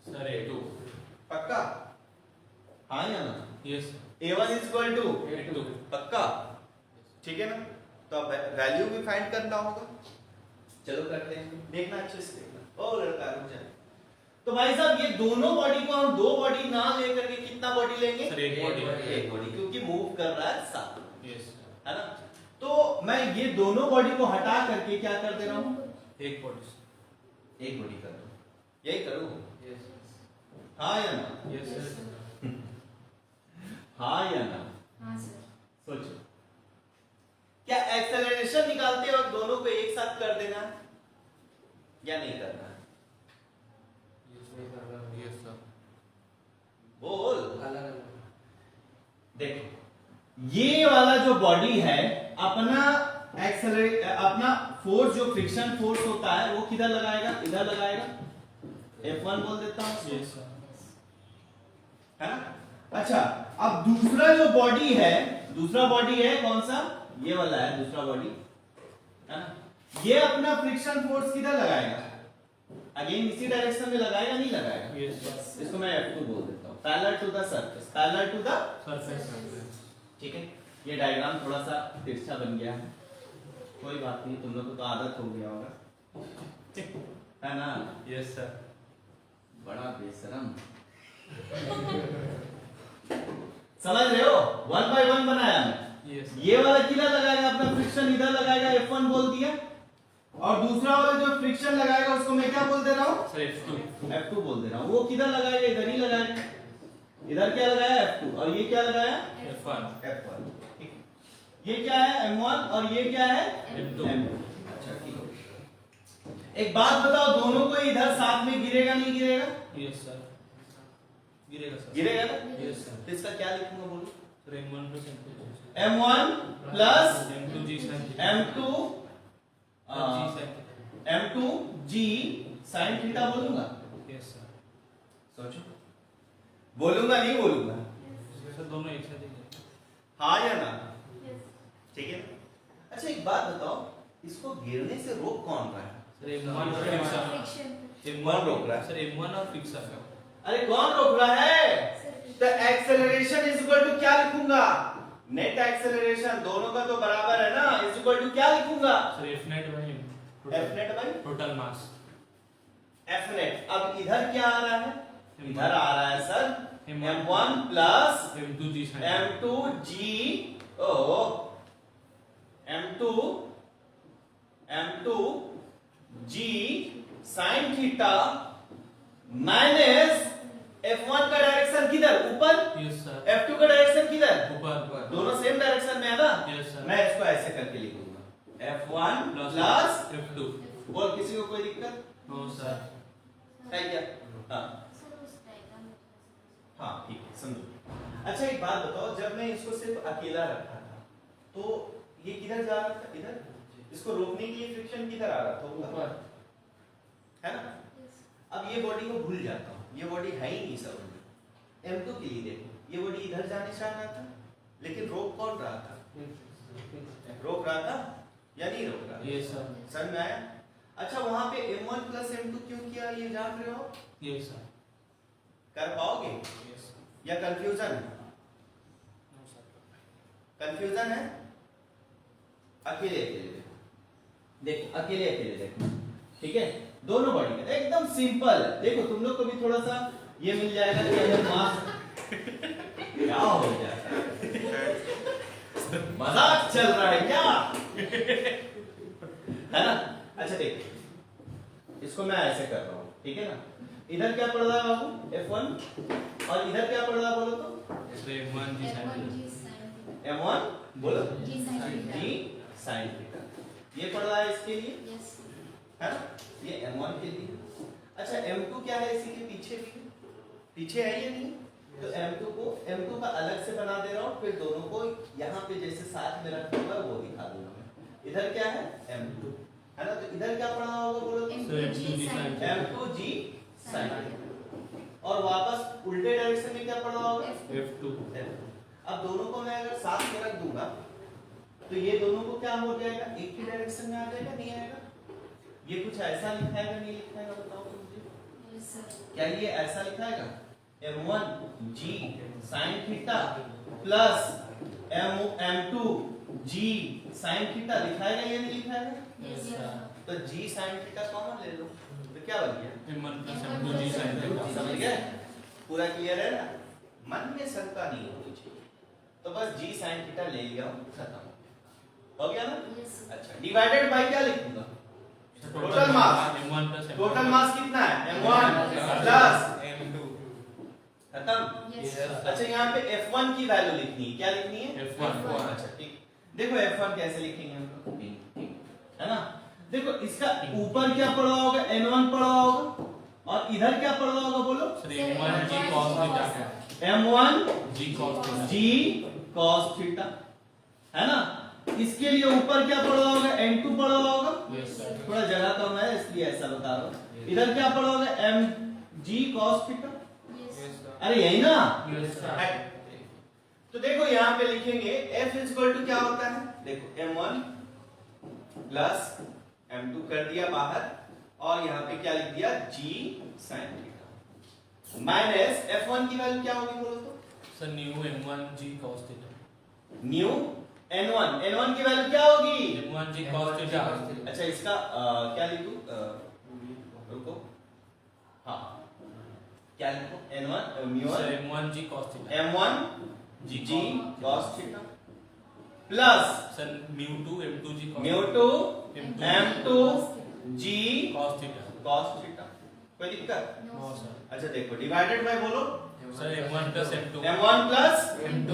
sir a2। पक्का? हाँ या ना? Yes a1 is equal to a2। पक्का? ठीक है ना? तो अब वैल्यू भी फाइंड करना होगा। चलो करते हैं, देखना अच्छे से देखना। ओ लड़का रुक जा। तो भाई साहब ये दोनों बॉडी को हम दो बॉडी ना लेकर के कितना बॉडी लेंगे? सर एक बॉडी। एक बॉडी, क्योंकि मूव कर रहा है साथ, यस है ना? तो मैं ये दोनों बॉडी को हटा करके क्या कर दे रहा हूँ? एक बॉडी। एक बॉडी कर रहा हूँ। यही करूँ? यस हाँ या ना? Yes sir. हाँ या ना? हाँ सर। सोचो, क्या एक्सेलरेशन निकालते वक्त दोनों को एक साथ कर देना है या नहीं करना है? Yes sir. बोल। देखो ये वाला जो बॉडी है अपना एक्सेलरेट अपना फोर्स जो फ्रिक्शन फोर्स होता है वो किधर लगाएगा, इधर लगाएगा, F1 बोल देता हूं इसको, यस सर। है ना। अच्छा अब दूसरा जो बॉडी है, दूसरा बॉडी है कौन सा, ये वाला है दूसरा बॉडी, है ना। ये अपना फ्रिक्शन फोर्स किधर लगाएगा, अगेन इसी डायरेक्शन में लगाएगा, नहीं लगाएगा, यस सर। इसको मैं F2 बोल देता हूं, parallel to the surface, parallel to the surface. ठीक है। ये डायग्राम थोड़ा सा तिरछा बन गया है, कोई बात नहीं, तुम लोग को तो आदत हो गया होगा, है ना। Yes sir. बड़ा बेशरम समझ रहे हो, 1 by 1 बनाया मैं। यस। ये वाला किधर लगाएगा, अपना फ्रिक्शन इधर लगाएगा, F1 बोल दिया, और दूसरा वाला जो फ्रिक्शन लगाएगा उसको मैं क्या बोल दे रहा हूँ, सर F2। F2 बोल दे रहा हूँ। वो किधर लगाएगा, इधर ही लगाएगा, इधर क्या लगाया F2, और ये क्या लगाया F1। F1, ठीक है। ये क्या है M1 और ये क्या है M2। अच्छा ठीक है। एक बात बताओ, दोनों को इधर साथ में गिरेगा नहीं गिरेगा, यस सर। गिरेगा सर। गिरेगा ना। Yes sir. तो इसका क्या लिखूंगा बोलो, sir M1 plus M2। M1 plus M2 G sin theta. M2 G sin theta. M2 G sin theta बोलूंगा, यस सर। सोचो बोलूंगा नहीं बोलूंगा, सर दोनों एक साथ ही। हाँ या ना, ठीक है। अच्छा एक बात बताओ, इसको गिरने से रोक कौन रहा है, सर M1 और फ्रिक्शन। कौन रोक रहा है? सर M1 और फ्रिक्शन। अरे कौन रोक रहा है, तो एक्सेलरेशन इज इक्वल टू क्या लिखूंगा, नेट एक्सेलरेशन, दोनों का तो बराबर है ना, इज इक्वल टू क्या लिखूंगा, sir F net by F net by total mass. F net। अब इधर क्या आ रहा है, इधर आ रहा है sir M1 M1 plus M2 G sin। M2 G ओ M2 G sin theta minus F1 का डायरेक्शन किधर, ऊपर, यस सर। F2 का डायरेक्शन किधर, ऊपर। दोनों सेम डायरेक्शन में है ना। Yes sir. मैं इसको ऐसे करके लिखूंगा F1 प्लस F2। बोल, किसी को कोई दिक्कत नो सर। है क्या, हाँ हाँ ठीक है, समझो। अच्छा एक बात बताओ, जब मैं इसको सिर्फ अकेला रखा था तो ये किधर जा रहा था, इधर, इसको रोकने के लिए फ्रिक्शन किधर आ रहा था, ऊपर, है ना। अब ये बॉडी को भूल जाता हूँ, ये बॉडी है ही नहीं सब, M2 के लिए देखो, ये बॉडी इधर जाने चाह रहा था, लेकिन रोक कौन रहा था, रोक रहा था या नहीं रोक रहा, यस सर। समझ में आया। अच्छा वहां पे M1 प्लस M2 क्यों किया, ये जान रहे हो, यस सर। कर पाओगे यस या कंफ्यूजन, नो सर। कंफ्यूजन है, अकेले अकेले देखो, अकेले अकेले देखो, ठीक है। दोनों बॉडी का एकदम सिंपल, देखो तुम लोग को भी थोड़ा सा ये मिल जाएगा कि अगर मास क्या हो जाता है, मजाक चल रहा है क्या, है ना। अच्छा देखो, इसको मैं ऐसे कर रहा हूँ, ठीक है ना। इधर क्या पड़ रहा है बाबू, F1, और इधर क्या पड़ रहा है बोलो तो, sir M1 G sin theta. M1 बोलो G sin theta. G sin theta, ये पड़ रहा है इसके लिए, है ना, ये M1 के लिए। अच्छा M2 क्या है, इसी के पीछे भी पीछे है या नहीं, तो M2 का अलग से बना दे रहा हूँ, फिर दोनों को यहाँ पे जैसे साथ में रखा हुआ है वो दिखा दूंगा मैं। इधर क्या है M2, है ना, तो इधर क्या पढ़ना होगा बोलो तो? Sir M2 G sin theta. M2 G sin theta, और वापस उल्टे डायरेक्शन में क्या पढ़ना होगा, F2। अब दोनों को मैं अगर साथ में रख दूंगा तो ये दोनों को क्या हो जाएगा, एक ही डायरेक्शन में आ जाएगा, नहीं आएगा, ये कुछ ऐसा लिखाएगा नहीं लिखाएगा, बताओ तो मुझे, क्या ये ऐसा लिखाएगा, M1 G sin theta plus M2 G sin theta, लिखाएगा या नहीं लिखाएगा, यस सर। तो G sin थीटा कॉमन ले लो, तो क्या बन गया, M1 plus M2 G sin theta. समझ गए, पूरा क्लियर है ना, मन में शंका नहीं होनी चाहिए, तो बस G sin थीटा ले लिया, खत्म हो गया ना। अच्छा डिवाइडेड बाय क्या लिखूंगा, total mass, M1 plus M2। Total mass कितना है, M1 प्लस M2। खत्म। Yes sir. अच्छा यहाँ पे F1 की वैल्यू लिखनी है, क्या लिखनी है, F1। अच्छा ठीक, देखो F1 कैसे लिखेंगे हम लोग, ठीक है ना। देखो इसका ऊपर क्या पड़ा होगा, N1 पड़ा होगा, और इधर क्या पड़ा होगा बोलो, sir M1 G cos theta का। M1 G cos theta. G cos theta, है ना। इसके लिए ऊपर क्या पड़ा होगा, m2 पड़ा होगा, Yes, sir. थोड़ा जगह कम है इसलिए ऐसा बता रहा हूँ। इधर क्या पड़ा होगा, mg cos थीटा, अरे यही ना। Yes, sir. तो देखो यहाँ पे लिखेंगे f इक्वल टू क्या होता है, देखो m1 प्लस m2 कर दिया बाहर और यहाँ पे क्या लिख दिया g sin theta minus f1 की वैल्यू क्या होगी बोलो तो, Sir, new M1G cos theta. New n1 की वैल्यू क्या होगी, M1G cos theta. अच्छा इसका क्या लिखूं, रुको, हाँ क्या लिखूं, n1 Sir, M1G cos theta. m1 G g cos theta plus Sir, mu2 M2G cos mu2 M2 m2 g cos theta. cos theta, कोई दिक्कत, No, sir. अच्छा देखो डिवाइडेड बाय बोलो, Sir, M1 plus M2. m1 plus M2.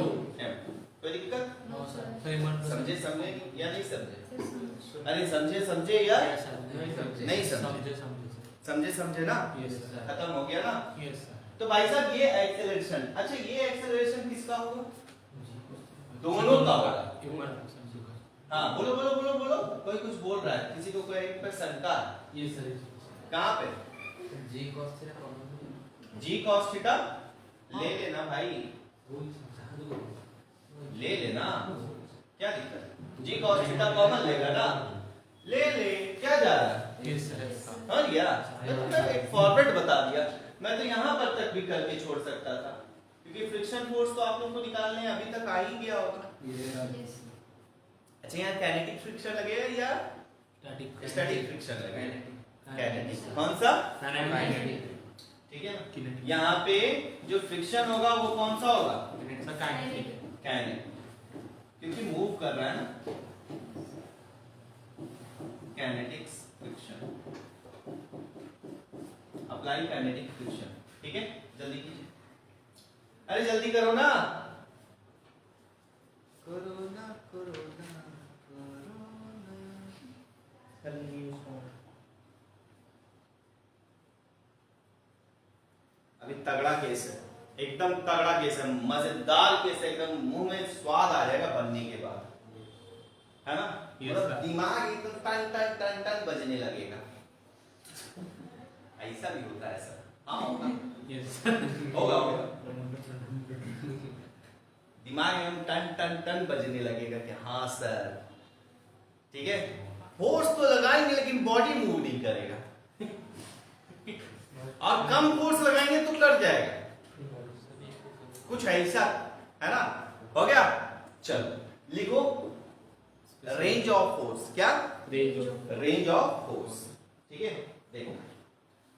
m2, कोई दिक्कत, No, sir. Sir, M1 plus समझे समझे या नहीं समझे, अरे समझे समझे या Yes, sir. नहीं समझे, समझे. समझे समझे ना, Yes, sir. खत्म हो गया ना। Yes, sir. तो भाई साहब ये एक्सेलरेशन, अच्छा ये एक्सेलरेशन किसका होगा, दोनों का होगा। M1 plus M2 cos. हाँ बोलो बोलो बोलो बोलो, कोई कुछ बोल रहा है, किसी को कोई एक पर शंका, Yes, sir. कहाँ पे, G cos theta common g cos theta ले लेना भाई, ले लेना, क्या दिक्कत है, g cos थीटा कॉमन लेगा ना, ले ले, क्या जा रहा है, Yes, sir. हाँ या मैं एक फॉर्मेट बता दिया, मैं तो यहाँ पर तक भी करके छोड़ सकता था, क्योंकि फ्रिक्शन फोर्स तो आप लोग को निकालने अभी तक आ ही गया होगा। अच्छा यहाँ काइनेटिक फ्रिक्शन लगेगा या स्टैटिक फ्रिक्शन लगेगा, काइनेटिक, कौन सा, ठीक है ना, यहाँ पे जो फ्रिक्शन होगा वो कौन सा होगा, काइनेटिक, क्योंकि मूव कर रहा है ना, kinetics friction, apply kinetic friction, ठीक है, जल्दी कीजिए, अरे जल्दी करो ना, कोरोना कोरोना अभी तगड़ा केस है, एकदम तगड़ा केस है, मजेदार केस है, एकदम मुंह में स्वाद आ जाएगा बनने के बाद, है ना, मतलब दिमाग एकदम टन टन टन टन बजने लगेगा, ऐसा भी होता है सर, हाँ होगा, होगा होगा, दिमाग में टन टन टन बजने लगेगा कि हाँ सर, ठीक है, फोर्स तो लगाएंगे लेकिन बॉडी मूव नहीं करेगा, और कम फोर्स लगाएंगे तो कर जाएगा, कुछ ऐसा है ना, हो गया, चलो लिखो रेंज ऑफ फोर्स, क्या रेंज ऑफ फोर्स, ठीक है, देखो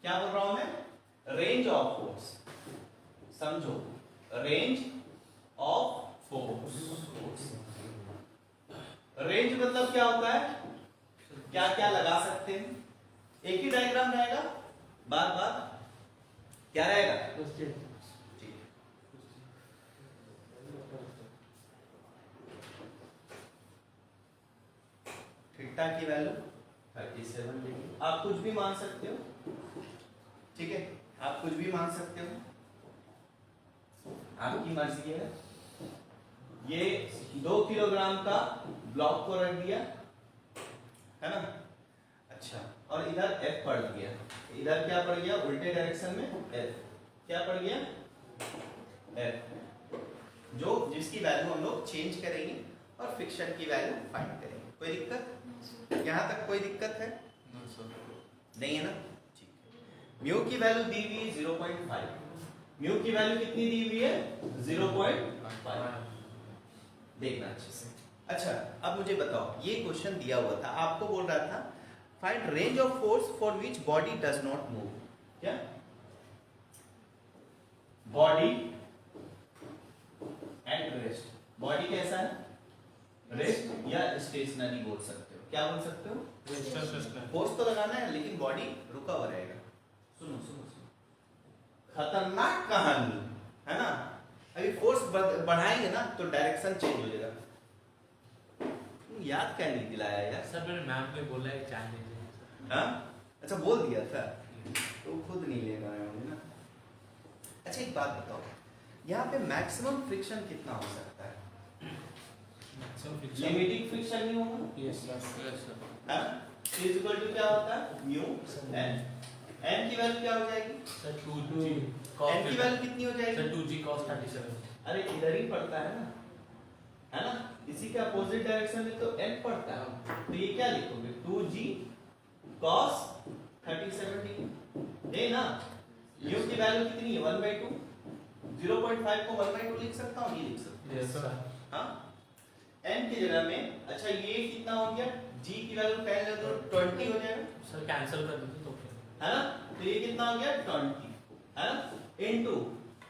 क्या बोल रहा हूं मैं, रेंज ऑफ फोर्स, समझो, रेंज ऑफ फोर्स, रेंज मतलब क्या होता है, क्या क्या लगा सकते हैं, एक ही डायग्राम रहेगा, बार बार क्या रहेगा, ठीक, थीटा की वैल्यू 37 लेंगे, आप कुछ भी मान सकते हो, ठीक है, आप कुछ भी मान सकते हो, आपकी मर्जी है, ये 2 किलोग्राम का ब्लॉक को रख दिया, है ना, अच्छा, और इधर F पड़ गया, इधर क्या पड़ गया, उल्टे डायरेक्शन में F, क्या पड़ गया, F, जो जिसकी वैल्यू हम लोग चेंज करेंगे और फ्रिक्शन की वैल्यू फाइंड करेंगे, कोई दिक्कत, यहाँ तक कोई दिक्कत है, नहीं है ना, ठीक, म्यू की वैल्यू दी हुई है 0.5, म्यू की वैल्यू कितनी दी हुई है 0.5, देखना अच्छे से। अच्छा अब मुझे बताओ, ये क्वेश्चन दिया हुआ था, आपको बोल रहा था find range of force for which body does not move, क्या बॉडी एट रेस्ट, बॉडी कैसा है, रेस्ट या स्टेशनरी बोल सकते हो, क्या बोल सकते हो, फोर्स तो लगाना है लेकिन बॉडी रुका हुआ रहेगा, सुनो सुनो सुनो, खतरनाक कहानी है ना, अभी फोर्स बढ़ाएंगे ना तो डायरेक्शन चेंज हो जाएगा, याद क्या नहीं दिलाया यार, सर मैंने मैम को बोला है चाय ले लीजिए, हाँ अच्छा बोल दिया था, तो खुद नहीं ले रहा है ना, अच्छा एक बात बताओ, यहाँ पे मैक्सिमम फ्रिक्शन कितना हो सकता है, लिमिटिंग फ्रिक्शन नहीं होगा, यस सर। है इज इक्वल टू क्या होता है म्यू एन। एन की वैल्यू क्या हो जाएगी सर 2g एन की वैल्यू कितनी हो जाएगी सर 2g cos 37। अरे इधर ही पड़ता है ना, इसी के अपोजिट डायरेक्शन में तो n पड़ता है, तो ये क्या लिखोगे 2g cos 37 डिग्री है ना। u की वैल्यू कितनी है 1/2, 0.5 को 1/2 लिख सकता हूँ, ये लिख सकता हूँ यस सर। हाँ n की जगह में। अच्छा ये कितना हो गया g की वैल्यू 10 ले तो 20 हो जाएगा, सर कैंसिल कर दीजिए तो फिर है ना। तो ये कितना हो गया 20, है ना, इनटू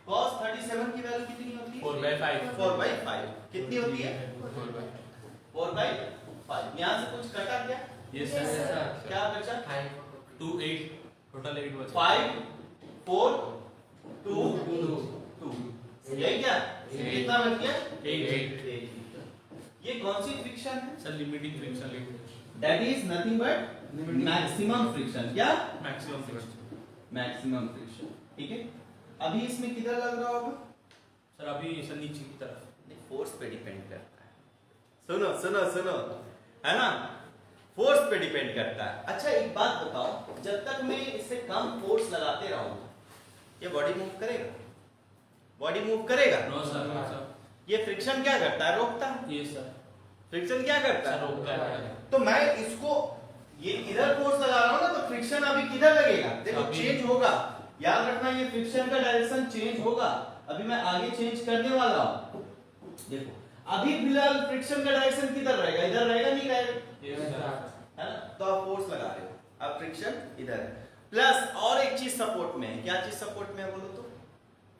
cos 37 की वैल्यू कितनी होती है 4/5। 4/5 कितनी होती है 4/5। यहाँ से कुछ कटा क्या यस सर। क्या बचा 2 8 टोटल 8 बचा। 5 4 2 2 यही क्या कितना बच गया 8 ये कौन सी फ्रिक्शन है sir limiting friction that is nothing but maximum friction. क्या मैक्सिमम फ्रिक्शन। मैक्सिमम फ्रिक्शन, ठीक है। अभी इसमें किधर लग रहा होगा सर अभी सर नीचे की तरफ फोर्स पे डिपेंड करता है। सुनो सुनो सुनो, है ना, फोर्स पे डिपेंड करता है। अच्छा एक बात बताओ, जब तक मैं इससे कम फोर्स लगाते रहूंगा ये बॉडी मूव करेगा, बॉडी मूव करेगा। No sir. ये फ्रिक्शन क्या करता है रोकता है। Yes sir. फ्रिक्शन क्या करता सर है रोकता है। तो मैं इसको ये इधर फोर्स लगा रहा हूं ना, तो फ्रिक्शन अभी किधर लगेगा देखो अभी- चेंज होगा। याद रखना ये फ्रिक्शन का डायरेक्शन चेंज होगा। अभी मैं आगे चेंज करने वाला हूं, देखो अभी फिलहाल फ्रिक्शन का डायरेक्शन किधर रहेगा, इधर रहेगा नहीं रहेगा, यस सर। है ना। तो आप फोर्स लगा रहे हो, अब फ्रिक्शन इधर है। प्लस और एक चीज सपोर्ट में है, क्या चीज सपोर्ट में है बोलो तो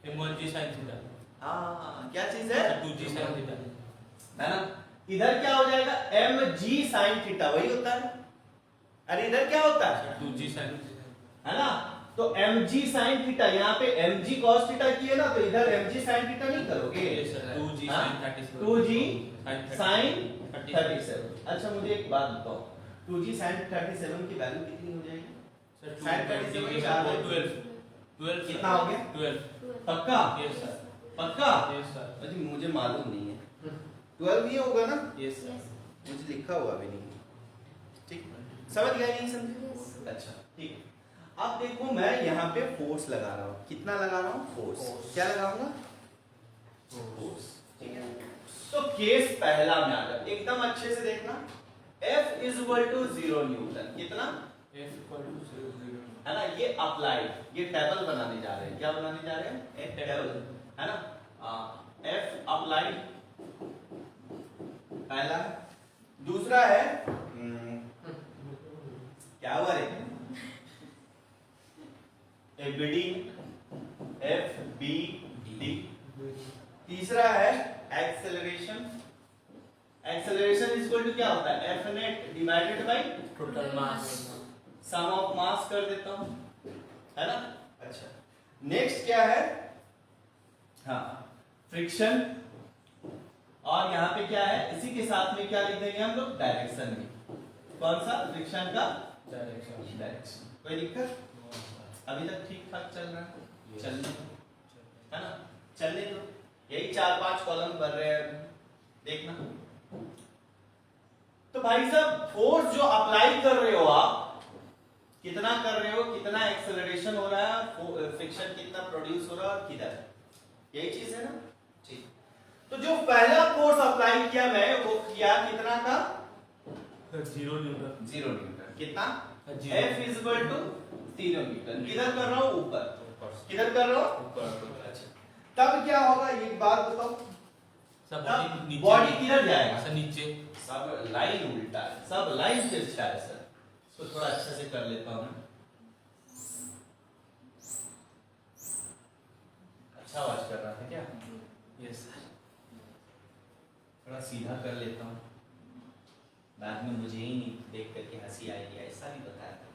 m1g sin थीटा। हाँ क्या चीज है 2g sin थीटा। है ना। इधर क्या हो जाएगा mg sin थीटा, वही होता है। अरे इधर क्या होता है 2g sin है ना। तो mg sin थीटा, यहाँ पे mg cos थीटा किए ना, तो इधर mg sin थीटा नहीं करोगे। यस सर 2g हाँ? sin 37। 2g sin sin 37। अच्छा मुझे एक बात बताओ 2g sin 37 की वैल्यू कितनी हो जाएगी सर sin 37 के साथ 12 कितना हो गया 12। पक्का यस सर। पक्का। Yes sir. अजी मुझे मालूम नहीं है 12 ही होगा ना, यस सर। मुझे लिखा हुआ भी नहीं है। ठीक समझ गया नहीं समझे। अच्छा ठीक है। अब देखो मैं यहाँ पे फोर्स लगा रहा हूँ, कितना लगा रहा हूँ फोर्स। क्या लगाऊंगा फोर्स, ठीक है। तो केस पहला में आ जाए एकदम अच्छे से देखना, F is equal to 0 newton. कितना F equal to 0 है ना, ये अप्लाइड, ये टेबल बनाने जा रहे हैं। क्या बनाने जा रहे हैं एक टेबल, है ना। F अप्लाइड पहला। दूसरा है क्या हुआ रे FBD, FBD। तीसरा है acceleration. Acceleration is equal to क्या होता है F net divided by total mass. Sum of mass कर देता हूं, है ना। अच्छा नेक्स्ट क्या है, हाँ फ्रिक्शन। और यहाँ पे क्या है, इसी के साथ में क्या लिख देंगे हम लोग डायरेक्शन में। कौन सा फ्रिक्शन का डायरेक्शन। कोई दिक्कत अभी तक ठीक ठाक चल रहा है, चलने दो, है ना, चलने दो। यही 4-5 कॉलम भर रहे हैं देखना। तो भाई साहब फोर्स जो अप्लाई कर रहे हो आप, कितना कर रहे हो, कितना एक्सेलरेशन हो रहा है, फ्रिक्शन कितना प्रोड्यूस हो रहा है और किधर, यही चीज है ना। ठीक। तो जो पहला फोर्स अप्लाई किया मैं, वो किया कितना का 0 न्यूटन। 0 न्यूटन। कितना Zero। F is equal to 0 newton. किधर कर रहा हूं ऊपर, किधर कर रहा हूं। अच्छा तब क्या होगा एक बात बताओ, सब तब नीचे बॉडी किधर जाएगा, सर नीचे। सब लाइन उल्टा है, सब लाइन तिरछा है सर। इसको थोड़ा अच्छे से कर लेता हूं मैं। अच्छा आवाज कर रहा था क्या, यस सर। थोड़ा सीधा कर लेता हूं, बाद में मुझे ही नहीं देख करके हंसी आएगी, ऐसा भी बताया था।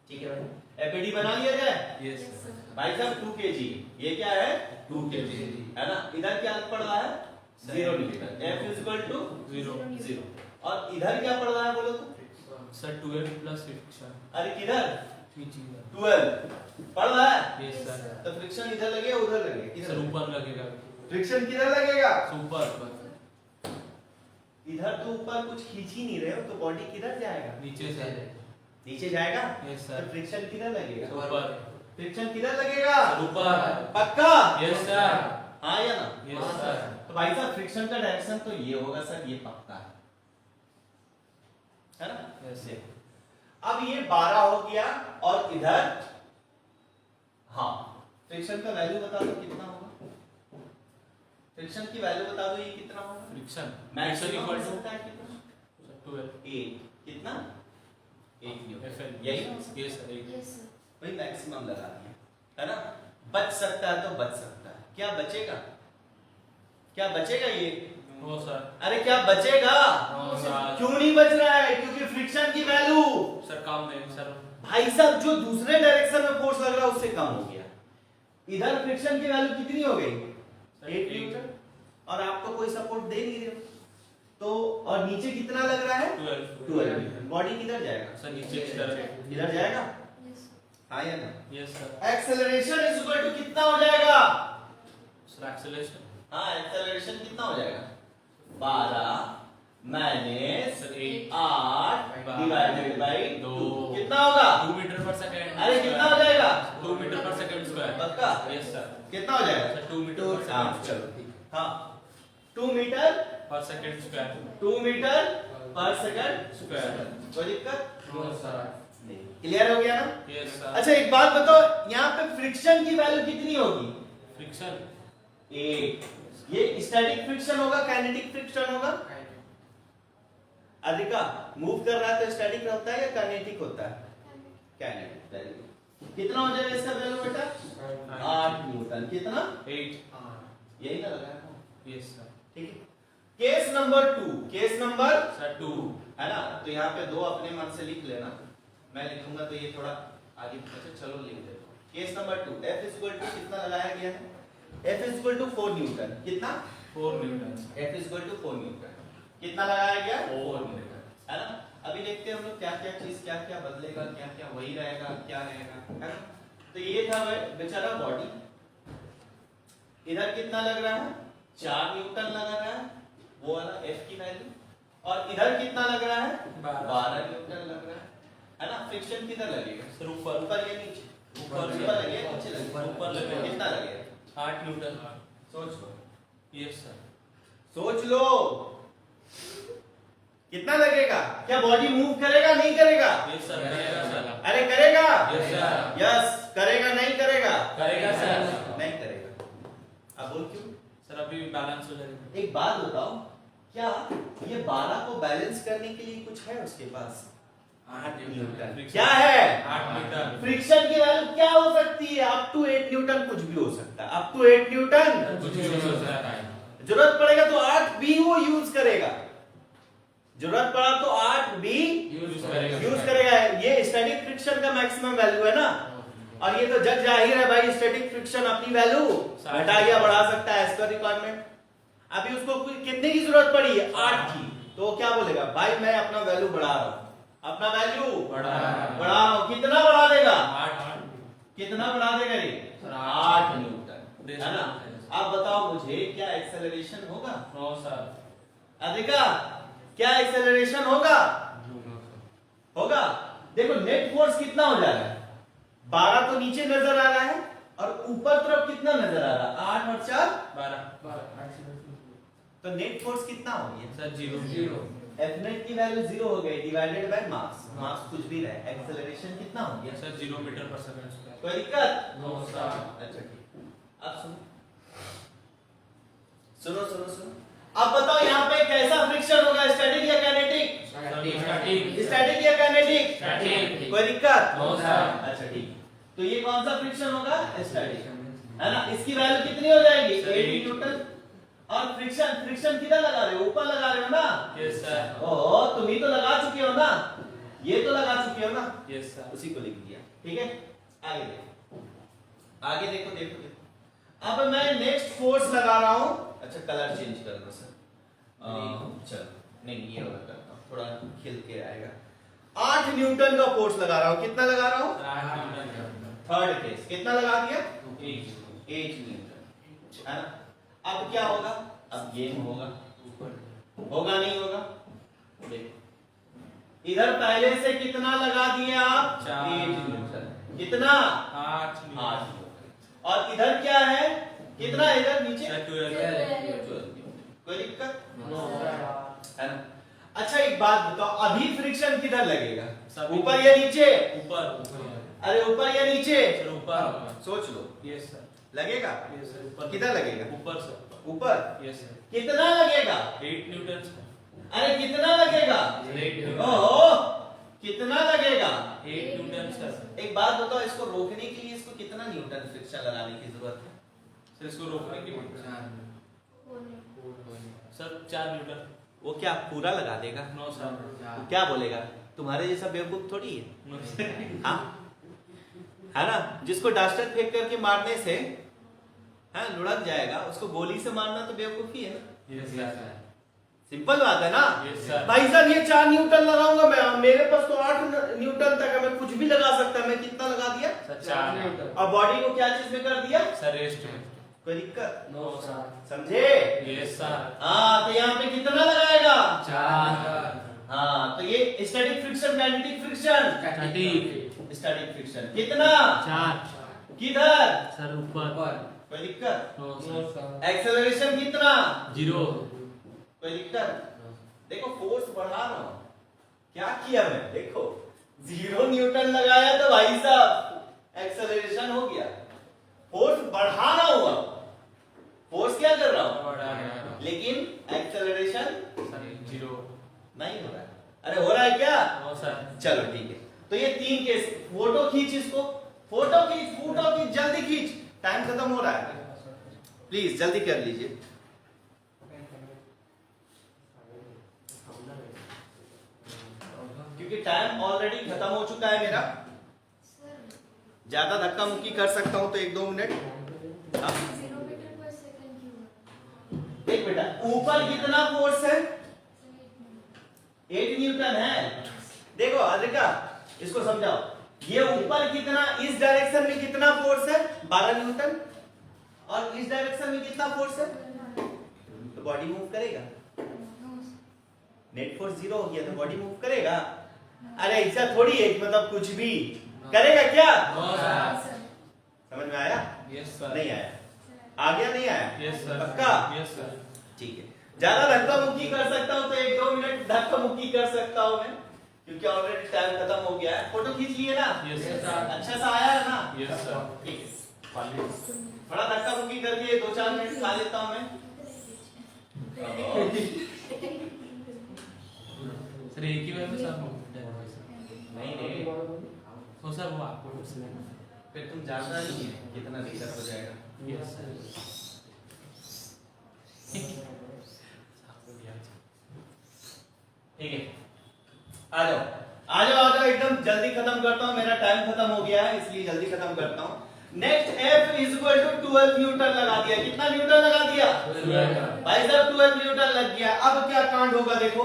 ठीक है भाई, एपीडी बना लिया जाए। Yes sir. भाई साहब 2 kg, ये क्या है 2 kg है ना। इधर क्या पड़ रहा है 0 newton. F is equal to 0। और इधर क्या पड़ रहा है बोलो तो सर 12 प्लस फ्रिक्शन अरे किधर नीचे की तरफ। 12 पड़ रहा है। Yes sir. तो फ्रिक्शन इधर लगे उधर लगे, सर किधर ऊपर लगेगा। फ्रिक्शन किधर लगेगा? ऊपर इधर तो ऊपर कुछ खींच ही नहीं रहे हो, तो बॉडी किधर जाएगा? नीचे से नीचे जाएगा। यस तो सर फ्रिक्शन किधर लगेगा? ऊपर फ्रिक्शन किधर लगेगा? ऊपर पक्का? यस सर हाँ या ना? यस सर तो भाई साहब फ्रिक्शन का डायरेक्शन तो ये होगा सर, ये पक्का है ना? यस अब ये 12 हो गया और इधर हाँ फ्रिक्शन का वैल्यू बता दो कितना होगा? फ्रिक्शन की वैल्यू बता दो, ये कितना होगा? फ्रिक्शन मैक्सिमम इक्वल हो टू सकता है कितना? 12 8 कितना? 8 न्यूटन। FN यही ना? यस सर भाई मैक्सिमम लगा दिया है ना? बच सकता है तो बच सकता है, क्या बचेगा? क्या बचेगा ये? नो सर अरे क्या बचेगा? नो सर क्यों नहीं बच रहा है? क्योंकि फ्रिक्शन की वैल्यू सर काम नहीं सर भाई साहब जो दूसरे डायरेक्शन में फोर्स लग रहा है उससे कम हो गया। इधर फ्रिक्शन की वैल्यू कितनी हो गई? 8 न्यूटन, और आप तो कोई सपोर्ट दे नहीं रहे हो, तो और नीचे कितना लग रहा है? 12 न्यूटन। बॉडी किधर जाएगा? सर नीचे की तरफ इधर जाएगा। हाँ या ना? Yes sir acceleration is equal to कितना हो जाएगा? सर एक्सेलरेशन हाँ एक्सेलरेशन कितना हो जाएगा? 12 माइनस सर 8 8 डिवाइडेड बाय 2 कितना होगा? 2 मीटर पर सेकंड अरे कितना हो जाएगा? 2 मीटर पर सेकंड स्क्वायर पक्का? यस सर कितना हो जाएगा? सर 2 मीटर पर हाँ सेकंड चलो ठीक। हाँ 2 मीटर पर सेकंड स्क्वायर 2 मीटर पर सेकंड स्क्वायर कोई दिक्कत नो सर नहीं? क्लियर हो गया ना? यस सर अच्छा एक बात बताओ, यहाँ पे फ्रिक्शन की वैल्यू कितनी होगी? फ्रिक्शन 8। ये स्टैटिक फ्रिक्शन होगा, काइनेटिक फ्रिक्शन होगा? अधिका मूव कर रहा है तो स्टैटिक होता है या काइनेटिक होता है? काइनेटिक। कितना हो जाएगा इसका वैल्यू बेटा? 8 न्यूटन। कितना? 8 यही ना लगाया? यस सर ठीक है। Case number 2, case number sir 2 है ना? तो यहाँ पे 2 अपने मन से लिख लेना, मैं लिखूंगा तो ये थोड़ा आगे पीछे, चलो लिख देता हूँ। Case number 2 F is equal to कितना लगाया गया है? F is equal to 4 newton. कितना? 4 newton F is equal to 4 newton. कितना लगाया गया? 4 न्यूटन है ना? अभी देखते हैं हम लोग क्या क्या चीज क्या क्या बदलेगा, क्या क्या वही रहेगा, क्या रहेगा, है ना? तो ये था बेचारा बॉडी, इधर कितना लग रहा है? 4 न्यूटन लग रहा है, वो वाला F की वैल्यू, और इधर कितना लग रहा है? 12 न्यूटन लग रहा है ना? फ्रिक्शन किधर लगेगा? सर ऊपर ऊपर या नीचे? ऊपर लगेगा, नीचे लगेगा? ऊपर लगेगा। कितना लगेगा? 8 न्यूटन सोच लो, यस सर सोच लो कितना लगेगा? क्या बॉडी मूव करेगा नहीं करेगा? यस सर करेगा सर अरे करेगा? यस सर यस करेगा, नहीं करेगा? करेगा सर नहीं करेगा। अब बोल क्यों? सर अभी बैलेंस हो जाएगा एक बात बताओ, क्या ये 12 को बैलेंस करने के लिए कुछ है उसके पास? 8 न्यूटन क्या है? 8 न्यूटन फ्रिक्शन की वैल्यू क्या हो सकती है? अप टू 8 न्यूटन, कुछ भी हो सकता है, अप टू 8 न्यूटन। कुछ भी हो सकता है जरूरत पड़ेगा तो 8 भी वो यूज करेगा, जरूरत पड़ा तो 8 भी यूज करेगा। ये स्टैटिक फ्रिक्शन का मैक्सिमम वैल्यू है ना, और ये तो जग जाहिर है भाई, स्टैटिक फ्रिक्शन अपनी वैल्यू घटा या बढ़ा सकता है, एज पर रिक्वायरमेंट। अभी उसको कितने की जरूरत पड़ी है? 8 की, तो वो क्या बोलेगा? भाई मैं अपना वैल्यू बढ़ा रहा हूं, अपना वैल्यू बढ़ा रहा हूं। कितना बढ़ा देगा? 8 कितना बढ़ा देगा ये? 8 न्यूटन, है ना? अब बताओ मुझे, क्या एक्सेलरेशन होगा? नो सर अधिका क्या एक्सेलरेशन होगा? होगा। देखो नेट फोर्स कितना हो जा रहा है? 12 तो नीचे नजर आ रहा है, और ऊपर तरफ कितना नजर आ रहा है? 8 और 4 12 तो नेट फोर्स कितना हो गया? सर 0 F नेट की वैल्यू 0 हो गई, डिवाइडेड बाय मास। मास कुछ भी रहे, एक्सेलरेशन कितना हो गया? सर 0 मीटर पर सेकंड स्क्वायर कोई दिक्कत? नो सर अच्छा ठीक। अब सुनो सुनो सुनो सुनो, अब बताओ यहाँ पे कैसा फ्रिक्शन होगा? स्टैटिक या काइनेटिक? स्टैटिक या काइनेटिक? स्टैटिक कोई दिक्कत? नो सर अच्छा ठीक। तो ये कौन सा फ्रिक्शन होगा? स्टैटिक, है ना? इसकी वैल्यू कितनी हो जाएगी? 8 न्यूटन। और फ्रिक्शन किधर लगा रहे हो? ऊपर लगा रहे हो ना? यस सर ओ तुम ही तो लगा चुके हो ना, ये तो लगा चुके हो ना, यस सर उसी को लिख दिया। ठीक है, आगे देखो, आगे देखो देखो देखो। अब मैं नेक्स्ट फोर्स लगा रहा हूं। अच्छा कलर चेंज कर दो सर, चलो नहीं ये वाला करता हूं, थोड़ा खिल के आएगा। 8 न्यूटन का फोर्स लगा रहा हूं। कितना लगा रहा हूं? 8 न्यूटन थर्ड केस कितना लगा दिया? 8 8 न्यूटन, है ना? अब क्या होगा, अब गेन होगा, होगा नहीं होगा? देखो इधर पहले से कितना लगा दिए आप, 8 न्यूटन, कितना 8 8, और इधर क्या है, कितना इधर नीचे, 12। कोई दिक्कत है ना? अच्छा एक बात बताओ, अभी फ्रिक्शन किधर लगेगा, ऊपर या नीचे? ऊपर। अरे ऊपर या नीचे? सर ऊपर। सोच लो, यस सर, लगेगा यस सर, ऊपर। किधर लगेगा? ऊपर सर, ऊपर। यस सर, कितना लगेगा? 8 न्यूटन सर। अरे कितना लगेगा? 8 न्यूटन। ओहो कितना लगेगा? 8 न्यूटन सर। एक बात बताओ, इसको रोकने के लिए इसको कितना न्यूटन फ्रिक्शन लगाने की जरूरत है? सर इसको रोकने के लिए सर 4 न्यूटन। वो क्या पूरा लगा देगा? नो सर, क्या बोलेगा, तुम्हारे जैसा बेवकूफ थोड़ी है, नो सर। हाँ है ना? जिसको डस्टर फेंक करके मारने से हाँ लुढ़क जाएगा, उसको गोली से मारना तो बेवकूफी है ना? यस सर, सिंपल बात है ना? Yes sir. भाई साहब ये 4 न्यूटन लगाऊंगा मैं, मेरे पास तो 8 न्यूटन तक है, मैं कुछ भी लगा सकता है, मैं कितना लगा दिया? Sir 4 Newton. और बॉडी को क्या चीज में कर दिया? सर रेस्ट में। कोई दिक्कत? No sir. समझे? Yes sir. हाँ तो यहाँ पे कितना लगाएगा? 4। हाँ तो ये static friction, kinetic friction, static friction कितना? 4 किधर? सर ऊपर। कोई दिक्कत? No sir. एक्सेलरेशन कितना? 0। कोई दिक्कत? देखो फोर्स बढ़ा रहा हूं, क्या किया मैं, देखो 0 न्यूटन लगाया तो भाई साहब एक्सेलरेशन हो गया, फोर्स बढ़ा रहा हूं, फोर्स क्या कर रहा हूं, लेकिन एक्सेलरेशन 0 नहीं हो रहा है। अरे हो रहा है क्या? No sir. चलो ठीक है, तो ये 3 केस, फोटो खींच इसको, फोटो खींच जल्दी खींच, टाइम खत्म हो रहा है, प्लीज जल्दी कर लीजिए। क्योंकि टाइम ऑलरेडी खत्म हो चुका है मेरा, ज्यादा धक्का मुक्की कर सकता हूं तो 1-2 मिनट। हाँ? देख बेटा ऊपर कितना फोर्स है? 8 न्यूटन है। देखो अद्रिका इसको समझाओ, ये ऊपर कितना, इस डायरेक्शन में कितना फोर्स है? 12 न्यूटन, और इस डायरेक्शन में कितना फोर्स है? तो बॉडी मूव करेगा, नेट फोर्स 0 हो गया तो बॉडी मूव करेगा। अरे ऐसा थोड़ी है कि मतलब कुछ भी करेगा क्या? No sir. समझ में आया? Yes sir. नहीं आया? आ गया नहीं आया? Yes sir. पक्का? Yes sir. ठीक है, ज्यादा धक्का मुक्की कर सकता हूं तो 1-2 मिनट धक्का मुक्की कर सकता हूं मैं, क्योंकि ऑलरेडी टाइम खत्म हो गया है। फोटो खींच लिए ना? Yes sir. अच्छा सा आया है ना? Yes sir. ठीक है, बड़ा धक्का मुक्की कर दिए, 2-4 मिनट खा लेता हूं मैं। सर एक ही बार में सर नहीं नहीं, तो सर वो आपको फिर तुम जानना नहीं है कितना दिक्कत हो जाएगा। Yes sir. ठीक है, आ जाओ आ जाओ आ जाओ, एकदम जल्दी खत्म करता हूं, मेरा टाइम खत्म हो गया है इसलिए जल्दी खत्म करता हूं। Next F is equal to 12 newton लगा दिया, कितना न्यूटन लगा दिया? भाई साहब 12 न्यूटन लग गया। अब क्या कांड होगा, देखो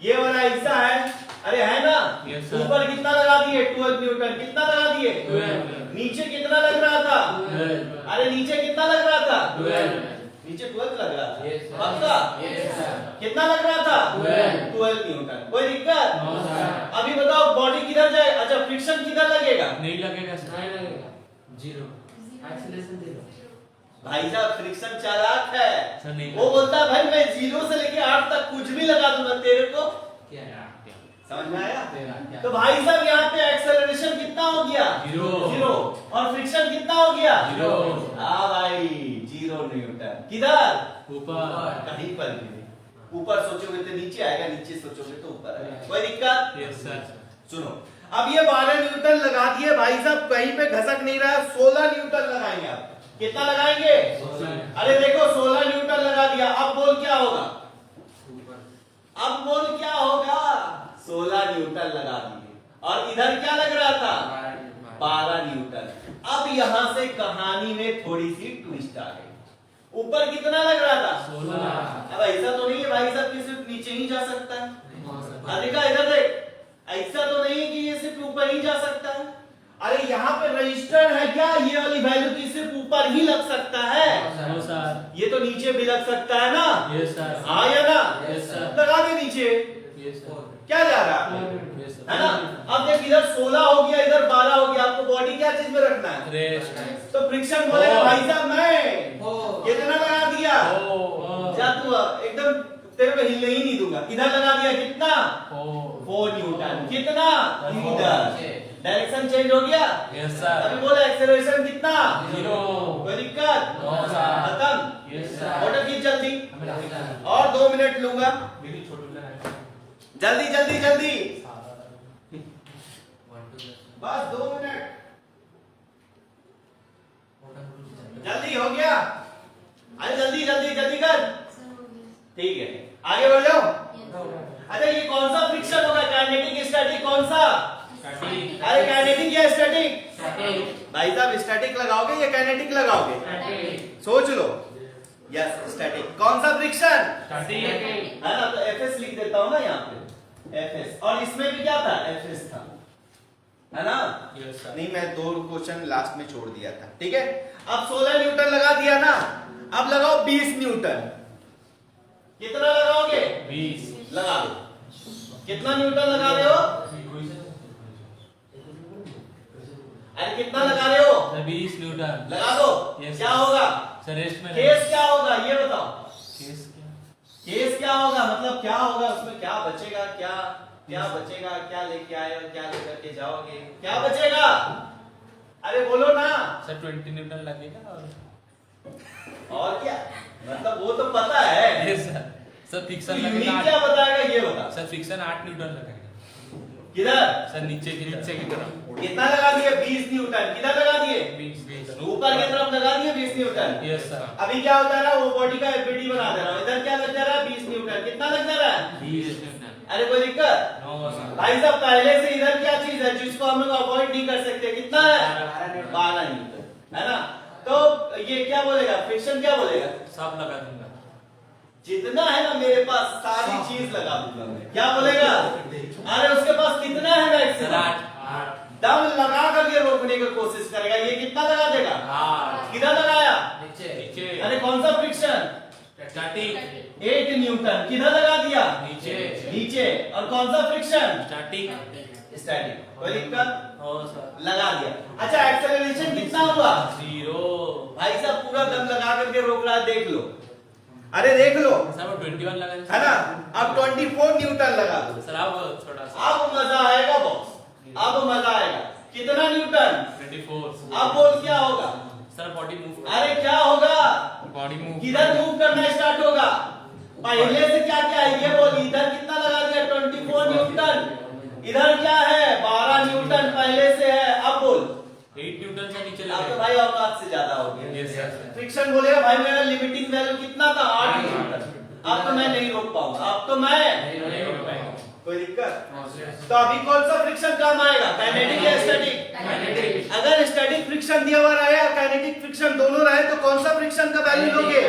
ये वाला हिस्सा है, अरे है ना? Yes, sir. ऊपर कितना लगा दिए? 12 न्यूटन। कितना लगा दिए? 12। नीचे कितना लग रहा था? 12। अरे नीचे कितना लग रहा था? 12। नीचे 12 लग रहा था। Yes, sir. पक्का? Yes, sir. कितना लग रहा था? 12 न्यूटन। कोई दिक्कत? No sir. अभी बताओ बॉडी किधर जाए? अच्छा फ्रिक्शन किधर लगेगा? नहीं लगेगा सर। नहीं लगेगा। 0। एक्सीलरेशन 0। भाई साहब फ्रिक्शन चालाक है, सर नहीं वो बोलता है भाई मैं 0 से लेके 8 तक कुछ भी लगा दूंगा, तेरे को क्या समझ में आया? क्या? तो भाई साहब यहाँ पे एक्सेलरेशन कितना हो गया? 0, और फ्रिक्शन कितना हो गया? 0। हाँ भाई 0 न्यूटन। किधर? ऊपर। कहीं पर भी नहीं। ऊपर सोचोगे तो नीचे आएगा, नीचे सोचोगे तो ऊपर आएगा। कोई दिक्कत? Yes sir. सुनो, अब ये 12 न्यूटन लगा दिए भाई साहब, कहीं पे घसक नहीं रहा। 16 न्यूटन लगाएंगे आप। कितना लगाएंगे? अरे देखो 16 न्यूटन लगा दिया। अब बोल क्या होगा? अब बोल क्या होगा? 16 न्यूटन लगा दिए, और इधर क्या लग रहा था? 12 न्यूटन। अब यहां से कहानी में थोड़ी सी ट्विस्ट आ गई। ऊपर कितना लग रहा था? 16। अब ऐसा तो नहीं है भाई साहब कि सिर्फ नीचे ही जा सकता है। अधिका इधर देख, ऐसा तो नहीं है कि ये सिर्फ ऊपर ही जा सकता है। अरे यहाँ पे रजिस्टर है क्या? ये वाली वैल्यू की सिर्फ ऊपर ही लग सकता है। No sir. ये तो नीचे भी लग सकता है ना, यस सर, हाँ या ना, यस सर, लगा दे नीचे, यस सर, क्या जा रहा है, यस सर, है ना। अब देख इधर 16 हो गया, इधर 12 हो गया, आपको बॉडी क्या चीज में रखना है, रेस्ट, तो फ्रिक्शन बोलेगा भाई साहब मैं कितना लगा दिया, ओ, जा तू एकदम तेरे को हिलने ही नहीं दूंगा, इधर लगा दिया कितना, ओ, 4 न्यूटन, कितना इधर, डायरेक्शन चेंज हो गया, यस सर, अभी बोले एक्सेलरेशन कितना, 0, कोई दिक्कत, नो सर, खत्म, यस सर, फोटो खींच जल्दी, और 2 मिनट लूंगा, जल्दी जल्दी जल्दी, बस 2 मिनट, जल्दी हो गया, अरे जल्दी जल्दी जल्दी कर, ठीक है आगे बढ़ जाओ। अच्छा ये कौन सा फ्रिक्शन होगा, काइनेटिक स्टैटिक कौन सा, अरे काइनेटिक या स्टैटिक, भाई साहब स्टैटिक लगाओगे या काइनेटिक लगाओगे, सोच लो, यस स्टैटिक, कौन सा फ्रिक्शन, है ना, तो एफएस लिख देता हूं ना यहाँ पे, एफएस, और इसमें भी क्या था, एफएस था, है ना, यस सर, नहीं मैं 2 क्वेश्चन लास्ट में छोड़ दिया था, ठीक है। अब 16 न्यूटन लगा दिया ना, अब लगाओ 20 न्यूटन, कितना लगाओगे, 20, लगा दो, कितना न्यूटन लगा रहे हो, अरे कितना लगा रहे हो, 20 न्यूटन, लगा दो, Yes, क्या sir. होगा, सर रेस्ट में केस क्या होगा ये बताओ, केस क्या, केस क्या होगा, मतलब क्या होगा उसमें, क्या बचेगा, क्या क्या बचेगा, क्या लेके आए और क्या लेकर के जाओगे, क्या बचेगा, अरे बोलो ना, सर 20 न्यूटन लगेगा, और क्या, मतलब वो तो पता है, yes sir, sir friction unique लगेगा, क्या बताएगा ये बता, सर फ्रिक्शन 8 न्यूटन लगेगा, किधर, सर नीचे की तरफ, कितना लगा दिए, 20 न्यूटन, किधर लगा दिए, 20, ऊपर की तरफ लगा दिए 20 न्यूटन, यस सर, अभी क्या हो जा रहा है, वो बॉडी का एफबीडी बना दे रहा हूं, इधर क्या लग जा रहा है, 20 न्यूटन, कितना लग जा रहा है, 20 न्यूटन, अरे कोई दिक्कत, नो सर, भाई साहब पहले से इधर क्या चीज है जिसको हम लोग अवॉइड नहीं कर सकते, कितना है, 12 न्यूटन, है ना, तो ये क्या बोलेगा, फ्रिक्शन क्या बोलेगा, सब लगा दूंगा, जितना है ना मेरे पास सारी चीज लगा दूंगा मैं, क्या बोलेगा, अरे उसके पास कितना है सर मैक्सिमम, 8, दम लगा करके रोकने की कोशिश करेगा, ये कितना लगा देगा, 8, किधर लगाया, नीचे, अरे कौन सा फ्रिक्शन, स्टैटिक, 8 न्यूटन, किधर लगा दिया, नीचे, नीचे, और कौन सा फ्रिक्शन, स्टैटिक, स्टैटिक, कोई दिक्कत, नो सर, लगा दिया। अच्छा एक्सेलरेशन कितना हुआ, 0, भाई साहब पूरा दम लगा करके रोक रहा है, देख लो, अरे देख लो, सर वो 21 लगा, है ना, अब 24 न्यूटन लगा दो, सर अब थोड़ा सा, अब मजा आएगा बॉस, अब मजा आएगा, कितना न्यूटन, 24, अब बोल क्या होगा, सर बॉडी मूव, अरे क्या होगा, बॉडी मूव, किधर मूव करना स्टार्ट होगा, पहले से क्या क्या है ये बोल, इधर कितना लगा दिया 24 न्यूटन, इधर क्या है 12 न्यूटन पहले से है, अब बोल 8 न्यूटन से नीचे अब तो लगेगा, भाई औकात से ज्यादा हो गया, यस सर, फ्रिक्शन बोलेगा भाई मेरा लिमिटिंग वैल्यू कितना था 8 न्यूटन, अब तो मैं नहीं रोक पाऊंगा, अब तो मैं, नहीं हो पाएगा, कोई दिक्कत, तो अभी कौन सा फ्रिक्शन काम आएगा, काइनेटिक या स्टैटिक, काइनेटिक, अगर स्टैटिक फ्रिक्शन दिया हुआ रहे या काइनेटिक फ्रिक्शन दोनों रहे तो कौन सा फ्रिक्शन का वैल्यू लोगे,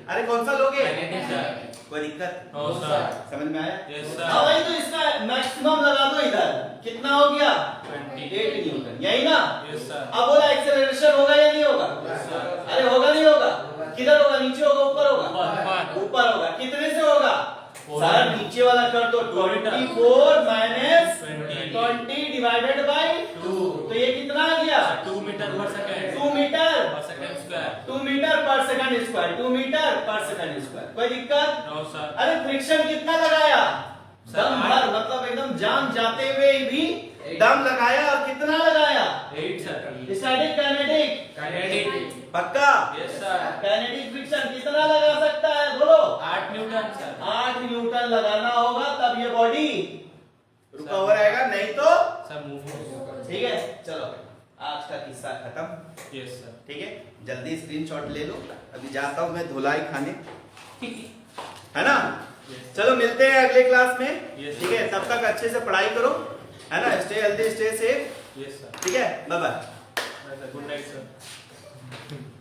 अरे कौन सा लोगे, काइनेटिक सर, कोई दिक्कत, नो सर, समझ में आया, यस हाँ सर, भाई तो इसका मैक्सिमम लगा दो इधर, कितना हो गया 8 न्यूटन, यही ना, यस सर, अब बोला एक्सेलरेशन होगा या नहीं होगा, अरे होगा नहीं होगा, किधर होगा, नीचे होगा ऊपर होगा, ऊपर होगा, कितने से होगा, सर नीचे वाला कर दो 24 माइनस 20 डिवाइडेड बाय 2, तो ये कितना आ गया 2 मीटर पर सेकंड, 2 मीटर पर सेकंड स्क्वायर, 2 मीटर पर सेकंड स्क्वायर, 2 मीटर पर सेकंड स्क्वायर, कोई दिक्कत, नो सर, अरे फ्रिक्शन कितना लगाया, सर, दम भर, मतलब एकदम जान जाते हुए भी दम लगाया, और कितना लगाया, 8 सर, स्टैटिक काइनेटिक, काइनेटिक, पक्का, यस सर, काइनेटिक फ्रिक्शन कितना लगा सकता है बोलो, 8 न्यूटन सर, 8 न्यूटन लगाना होगा तब ये बॉडी रुका हुआ रहेगा, नहीं तो सर मूव होगा, ठीक है। चलो आज का किस्सा खत्म, यस सर, ठीक है, जल्दी स्क्रीनशॉट ले लो, अभी जाता हूं मैं धुलाई खाने, है ना, चलो मिलते हैं अगले क्लास में, Yes, ठीक है, तब तक अच्छे से पढ़ाई करो, है ना, stay healthy stay safe, yes sir, ठीक है, bye bye. Good night sir.